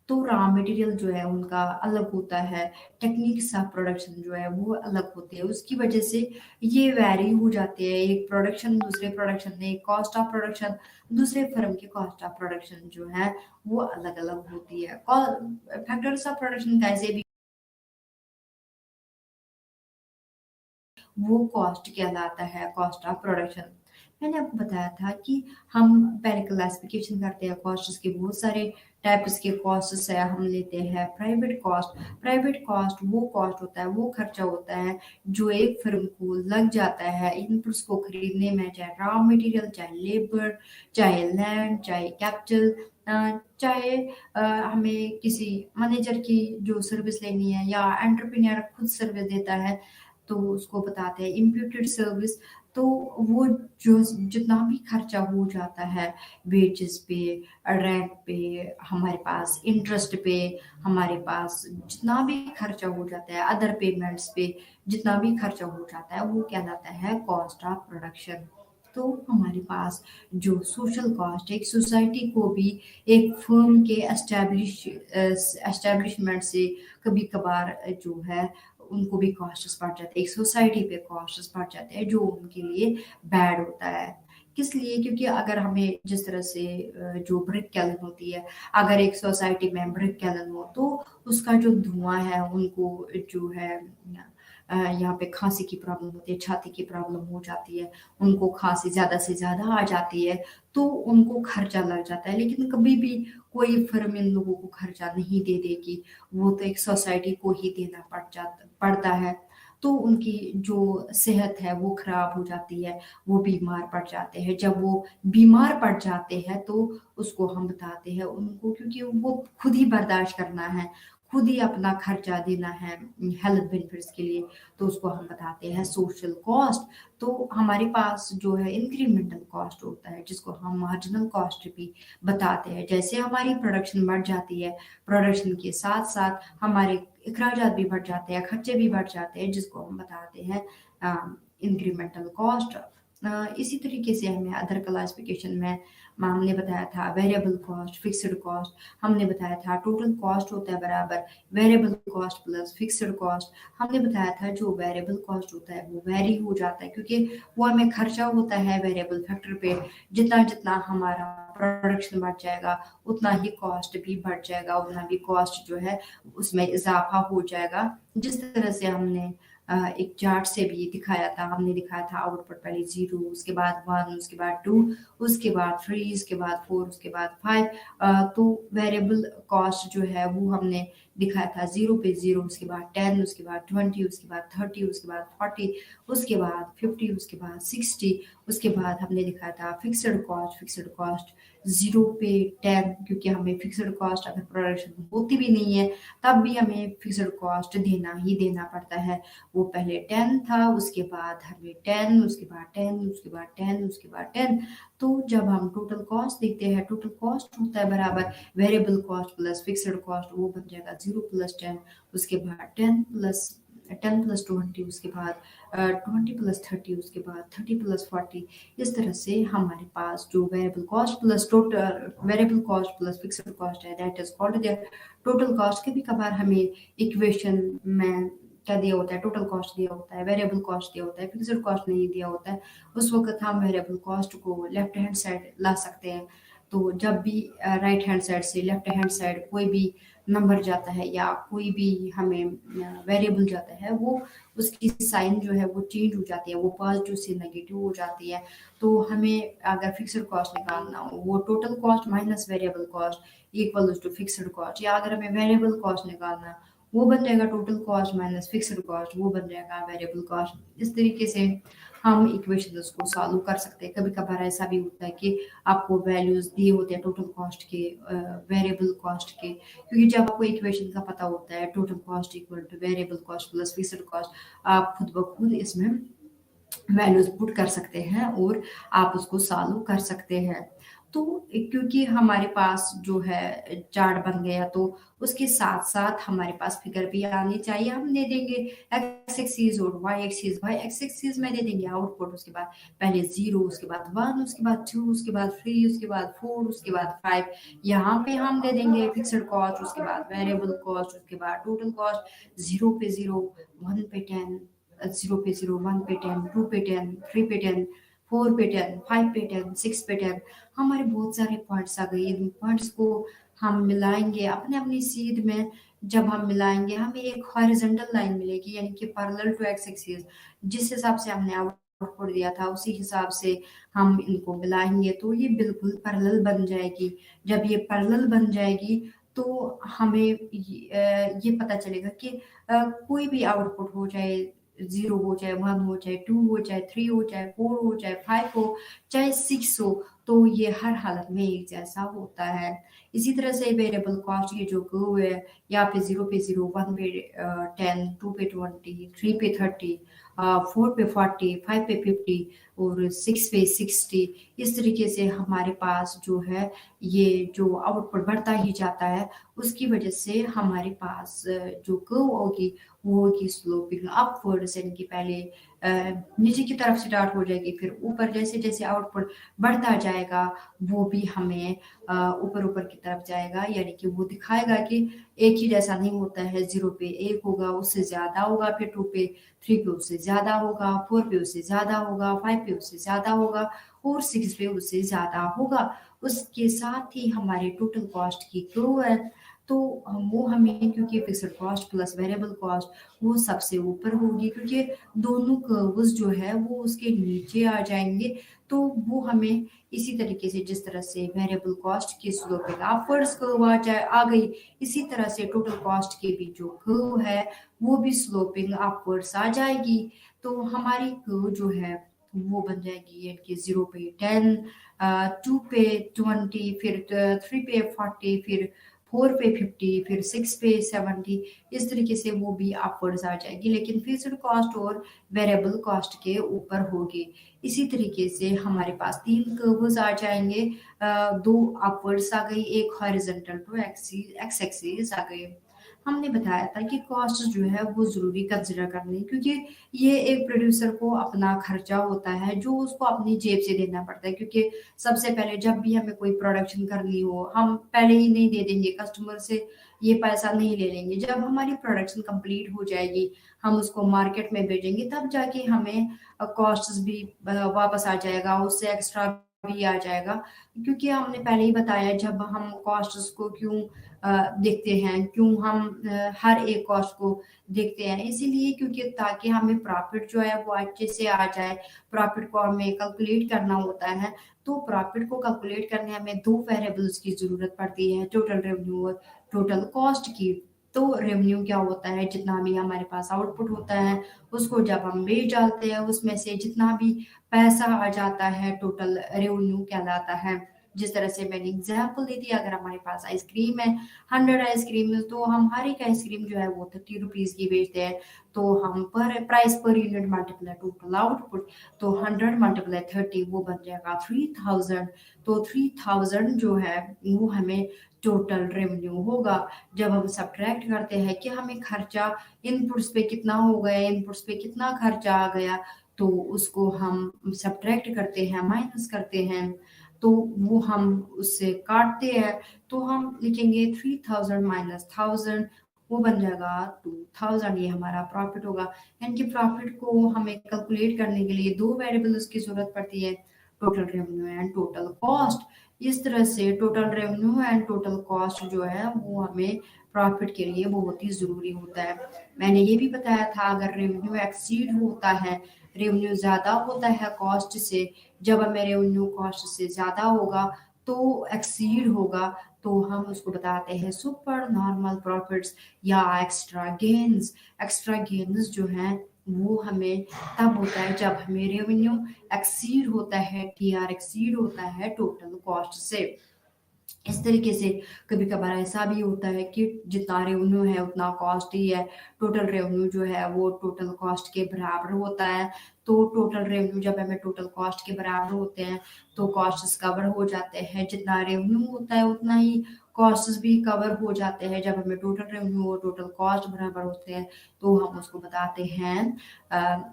तो रॉ मटेरियल जो है उनका अलग होता है, टेक्निक्स ऑफ प्रोडक्शन जो है वो अलग होती है, उसकी वजह से ये वैरी हो जाते हैं। एक प्रोडक्शन दूसरे प्रोडक्शन में, कॉस्ट ऑफ प्रोडक्शन दूसरे फर्म की कॉस्ट ऑफ प्रोडक्शन जो है वो अलग अलग होती है। फैक्टर्स ऑफ प्रोडक्शन कैसे भी वो कॉस्ट कहलाता है, कॉस्ट ऑफ प्रोडक्शन। मैंने आपको बताया था कि हम पहले क्लासिफिकेशन करते हैं कॉस्ट्स के, बहुत सारे टाइप्स के कॉस्ट्स है। हम लेते हैं प्राइवेट कॉस्ट। प्राइवेट कॉस्ट वो कॉस्ट होता है, वो खर्चा होता है जो एक फिर्म को लग जाता है इनपुट्स को खरीदने में, चाहे रॉ मटेरियल, चाहे लेबर, चाहे लैंड, चाहे कैपिटल, चाहे हमें किसी मैनेजर की जो सर्विस लेनी है, या एंटरप्रेन्योर खुद सर्विस देता है तो उसको बताते हैं इम्प्यूटेड सर्विस। तो वो जो जितना भी खर्चा हो जाता है, वेजेस पे, रेंट पे, हमारे पास इंटरेस्ट पे, हमारे पास जितना भी खर्चा हो जाता है, अदर पेमेंट्स पे जितना भी खर्चा हो जाता है, वो कहलाता है कॉस्ट ऑफ प्रोडक्शन। तो हमारे पास जो सोशल कॉस्ट है, एक सोसाइटी को भी एक फर्म के एस्टेब्लिशमेंट से कभी कभार जो है उनको भी कॉस्ट्स बढ़ जाते हैं, एक सोसाइटी पे कॉस्ट्स बढ़ जाते हैं, जो उनके लिए बैड होता है। किस लिए? क्योंकि अगर हमें जिस तरह से जो ब्रिक कैलन होती है, अगर एक सोसाइटी में ब्रिक कैलन हो तो उसका जो धुआं है उनको जो है यहाँ पे खांसी की प्रॉब्लम होती है, छाती की प्रॉब्लम हो जाती है, उनको खांसी ज्यादा से ज्यादा आ जाती है, तो उनको खर्चा लग जाता है। लेकिन कभी भी कोई फर्म इन लोगों को खर्चा नहीं दे देगी, वो तो एक सोसाइटी को ही देना पड़ता है। तो उनकी जो सेहत है वो खराब हो जाती है, वो बीमार पड़ जाते हैं। जब वो बीमार पड़ जाते हैं तो उसको हम बताते हैं उनको, क्योंकि वो खुद ही बर्दाश्त करना है, खुद ही अपना खर्चा देना है हेल्थ बेनिफिट्स के लिए, तो उसको हम बताते हैं सोशल कॉस्ट। तो हमारे पास जो है इंक्रीमेंटल कॉस्ट होता है, जिसको हम मार्जिनल कॉस्ट भी बताते हैं। जैसे हमारी प्रोडक्शन बढ़ जाती है, प्रोडक्शन के साथ साथ हमारे अखराजात भी बढ़ जाते हैं, खर्चे भी बढ़ जाते हैं, जिसको हम बताते हैं इंक्रीमेंटल कॉस्ट। इसी तरीके से हमें अदर क्लासिफिकेशन में हमने बताया था वेरिएबल कॉस्ट, फिक्स्ड कॉस्ट। हमने बताया था टोटल कॉस्ट होता है बराबर variable cost plus fixed cost. हमने बताया था जो वेरिएबल कॉस्ट होता है वो वेरी हो जाता है क्योंकि वो हमें खर्चा होता है वेरिएबल फैक्टर पे। जितना जितना हमारा प्रोडक्शन बढ़ जाएगा उतना ही कॉस्ट भी बढ़ जाएगा, उतना भी कॉस्ट जो है उसमें इजाफा हो जाएगा। जिस तरह से हमने एक चार्ट से भी दिखाया था, हमने दिखाया था आउटपुट पहले 0, उसके बाद 1, उसके बाद 2, उसके बाद 3, उसके बाद 4, उसके बाद 5। तो वेरिएबल कॉस्ट जो है वो हमने दिखाया था 0 पे 0, उसके बाद 10, उसके बाद 20, उसके बाद 30, उसके बाद 40, उसके बाद 50, उसके बाद 60। उसके बाद हमने दिखाया था फिक्स्ड कॉस्ट। फिक्स्ड कॉस्ट 0 पे 10, क्योंकि हमें फिक्स्ड कॉस्ट अगर प्रोडक्शन होती भी नहीं है तब भी हमें फिक्स्ड कॉस्ट देना ही देना पड़ता है। वो पहले 10 था, उसके बाद हमें 10, उसके बाद 10, उसके बाद 10, उसके बाद 10। तो जब हम टोटल कॉस्ट देखते हैं, टोटल कॉस्ट होता है बराबर variable cost plus fixed cost, वो बन जाएगा 0 प्लस 10, उसके बाद 10 प्लस 20, उसके बाद 20 प्लस 30, उसके बाद 30 प्लस 40। इस तरह से हमारे पास जो variable cost plus total variable cost plus fixed cost है that is called the total cost. कभी कभार हमें इक्वेशन में क्या दिया होता है, टोटल कॉस्ट दिया होता है, वेरिएबल कॉस्ट दिया होता है, फिक्स्ड कॉस्ट नहीं दिया होता है, उस वक्त हम वेरिएबल कॉस्ट को लेफ्ट हैंड साइड ला सकते हैं। तो जब भी राइट हैंड साइड से लेफ्ट हैंड साइड कोई भी नंबर जाता है या कोई भी हमें वेरिएबल जाता है, वो उसकी साइन जो है वो चेंज हो जाती है, वो पॉजिटिव से नेगेटिव हो जाती है। तो हमें अगर फिक्स्ड कॉस्ट निकालना हो, वो total cost minus variable cost equal to fixed cost, या अगर हमें वेरिएबल कॉस्ट निकालना वो बन जाएगा total cost minus fixed cost, वो बन जाएगा वेरिएबल कॉस्ट। इस तरीके से हम इक्वेशंस को सॉल्व कर सकते हैं। कभी कभार ऐसा भी होता है कि आपको वैल्यूज दिए होते हैं टोटल कॉस्ट के, वेरिएबल कॉस्ट के, क्योंकि जब आपको इक्वेशन का पता होता है total cost equal two variable cost plus fixed cost, आप खुद ब खुद इसमें वैल्यूज पुट कर सकते हैं और आप उसको सॉल्व कर सकते हैं। तो क्योंकि हमारे पास जो है चार्ट बन गया, तो उसके साथ साथ हमारे पास फिगर भी आनी चाहिए। हम दे देंगे एक्स एक्सिस और Y axis. Y X axis में दे देंगे आउटपुट, उसके बाद पहले 0, उसके बाद 1, उसके बाद 2, उसके बाद 3, उसके बाद 4, उसके बाद 5। यहाँ पे हम दे देंगे फिक्स्ड कॉस्ट, उसके बाद वेरिएबल कॉस्ट, उसके बाद टोटल कॉस्ट 0 पे 0, 1 पे 10, 0 पे 0, 1 पे 10, 2 पे 10, 3 पे 10, 4 पे 10, 5 पे 10, 6 पे 10। हमारे बहुत सारे पॉइंट्स आ गए। इन पॉइंट्स को हम मिलाएंगे अपने अपनी सीध में। जब हम मिलाएंगे हमें एक हॉरिजॉन्टल लाइन मिलेगी, यानी कि पैरेलल टू एक्स एक्सिस। जिस हिसाब से हमने आउटपुट दिया था उसी हिसाब से हम इनको मिलाएंगे तो ये बिल्कुल पैरेलल बन जाएगी। जब ये पैरेलल बन जाएगी तो हमें ये पता चलेगा कि कोई भी आउटपुट हो, चाहे 0 हो, चाहे 1 हो, चाहे 2 हो, चाहे 3 हो, चाहे 4 हो, चाहे 5 हो, चाहे 6 हो, तो ये हर हालत में एक जैसा होता है। इसी तरह से वेरिएबल कॉस्ट की जो कर्व है, यहाँ पे 0 पे 0, 1 पे 10, 2 पे 20, 3 पे 30, 4 पे 40, 5 पे 50 और 6 पे 60। इस तरीके से हमारे पास जो है ये जो आउटपुट बढ़ता ही जाता है, उसकी वजह से हमारे पास जो कर्व होगी वो होगी स्लोपिंग अपवर्ड्स, यानी कि पहले नीचे की तरफ स्टार्ट हो जाएगी, फिर ऊपर जैसे जैसे आउटपुट बढ़ता जाएगा वो भी हमें ऊपर ऊपर की तरफ जाएगा। यानी कि वो दिखाएगा कि एक ही जैसा नहीं होता है। 0 पे 1 होगा, उससे ज्यादा होगा, फिर 2 पे 3 पे उससे ज्यादा होगा, 4 पे उससे ज्यादा होगा, 5 पे उससे ज्यादा होगा और 6 पे उससे ज्यादा होगा। उसके साथ ही हमारे टोटल कॉस्ट की कर्व है, तो वो हमें क्योंकि fixed cost plus variable cost वो सबसे ऊपर होगी, क्योंकि दोनों कर्व्स जो है वो उसके नीचे आ जाएंगे। तो वो हमें इसी तरीके से, जिस तरह से वेरिएबल कॉस्ट की स्लोपिंग अपवर्ड्स कर्व आ गई, इसी तरह से टोटल कॉस्ट की भी जो कर्व है वो भी स्लोपिंग अपवर्ड्स आ जाएगी। तो हमारी कर्व जो है वो बन जाएगी, यानी कि 0 पे 10, 2 पे 20, फिर 3 पे 40, फिर 4 पे 50, फिर 6 पे 70। इस तरीके से वो भी अपवर्ड्स आ जाएगी, लेकिन फिक्स्ड कॉस्ट और वेरिएबल कॉस्ट के ऊपर होगी। इसी तरीके से हमारे पास 3 कर्व्स आ जाएंगे, 2 अपवर्ड्स आ गई, एक हॉरिजॉन्टल टू एक्स एक्सिस आ गए। हमने बताया था कि कॉस्ट जो है वो ज़रूरी कंसिडर करनी, क्योंकि ये एक प्रोड्यूसर को अपना खर्चा होता है जो उसको अपनी जेब से देना पड़ता है, क्योंकि सबसे पहले जब भी हमें कोई प्रोडक्शन करनी हो हम पहले ही नहीं दे देंगे कस्टमर से, ये पैसा नहीं ले लेंगे। जब हमारी प्रोडक्शन कंप्लीट हो जाएगी, हम उसको मार्केट में भेजेंगे, तब जाके हमें कॉस्ट भी वापस आ जाएगा, उससे एक्स्ट्रा भी आ जाएगा। क्योंकि हमने पहले ही बताया जब हम कॉस्ट को क्यों देखते हैं, क्यों हम हर एक कॉस्ट को देखते हैं, इसीलिए क्योंकि ताकि हमें प्रॉफिट जो है वो अच्छे से आ जाए। प्रॉफिट को हमें कैलकुलेट करना होता है, तो प्रॉफिट को कैलकुलेट करने हमें दो वेरिएबल्स की जरूरत पड़ती है, टोटल रेवेन्यू और टोटल कॉस्ट की। तो रेवेन्यू क्या होता है, जितना भी हमारे पास आउटपुट होता है उसको जब हम बेच डालते हैं, उसमें से जितना भी पैसा आ जाता है टोटल रेवेन्यू कहलाता है। जिस तरह से मैंने एग्जांपल दी थी, अगर हमारे पास आइसक्रीम है 100 आइसक्रीम है, तो हम हर एक आइसक्रीम जो है वो 30 रुपीज की बेचते हैं। तो हम पर price per unit multiply total output, तो 100 मल्टीप्लाई 30 वो बन जाएगा 3000। तो 3000 जो है वो हमें टोटल रेवेन्यू होगा। जब हम सब्ट्रैक्ट करते हैं कि हमें खर्चा इनपुट्स पे कितना हो गया, इनपुट्स पे कितना खर्चा आ गया, तो उसको हम सब्ट्रैक्ट करते हैं, माइनस करते हैं, तो वो हम उससे काटते हैं। तो हम लिखेंगे 3000 माइनस 1000, वो बन जाएगा 2000। ये हमारा प्रॉफिट होगा। यानी कि प्रॉफिट को हमें कैलकुलेट करने के लिए दो वेरिएबल्स की जरूरत पड़ती है, total revenue and total cost. इस तरह से total revenue and total cost जो है वो हमें प्रॉफिट के लिए बहुत ही ज़रूरी होता है। मैंने ये भी बताया था, अगर रेवेन्यू एक्सीड होता है, रेवेन्यू ज़्यादा होता है कॉस्ट से, जब हमें रेवेन्यू कॉस्ट से ज़्यादा होगा तो एक्सीड होगा, तो हम उसको बताते हैं सुपर नॉर्मल प्रॉफिट्स या एक्स्ट्रा गेन्स। एक्स्ट्रा गेन्स जो हैं वो हमें तब होता है जब हमें रेवेन्यू एक्सीड होता है, टीआर एक्सीड होता है टोटल कॉस्ट से। इस तरीके से कभी कभार ऐसा भी होता है कि जितना रेवेन्यू है उतना कॉस्ट ही है, टोटल रेवेन्यू जो है वो टोटल कॉस्ट के बराबर होता है। तो टोटल रेवेन्यू जब हमें टोटल कॉस्ट के बराबर होते हैं तो कॉस्ट्स कवर हो जाते हैं, जितना रेवेन्यू होता है उतना ही कॉस्ट्स भी कवर हो जाते हैं। जब हमें टोटल रेवेन्यू और टोटल कॉस्ट बराबर होते हैं तो हम उसको बताते हैं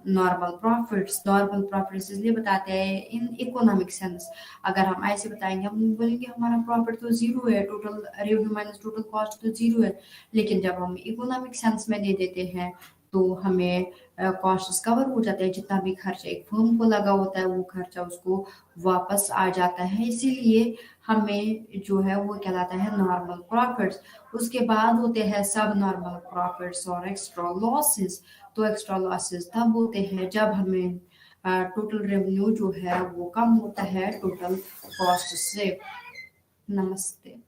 नॉर्मल प्रॉफिट्स। नॉर्मल प्रॉफिट्स इसलिए बताते हैं इन इकोनॉमिक सेंस। अगर हम ऐसे बताएंगे, हम बोलेंगे हमारा प्रॉफिट तो जीरो है, total revenue minus total cost तो जीरो है, लेकिन जब हम इकोनॉमिक सेंस में दे देते हैं तो हमें कॉस्ट कवर हो जाते हैं, जितना भी खर्चा एक फर्म को लगा होता है वो खर्चा उसको वापस आ जाता है। इसीलिए हमें जो है वो कहलाता है नॉर्मल प्रॉफिट्स। उसके बाद होते हैं सब नॉर्मल प्रॉफिट्स और एक्स्ट्रा लॉसेस। तो एक्स्ट्रा लॉसेस तब होते हैं जब हमें टोटल रेवेन्यू जो है वो कम होता है टोटल कॉस्ट से। नमस्ते।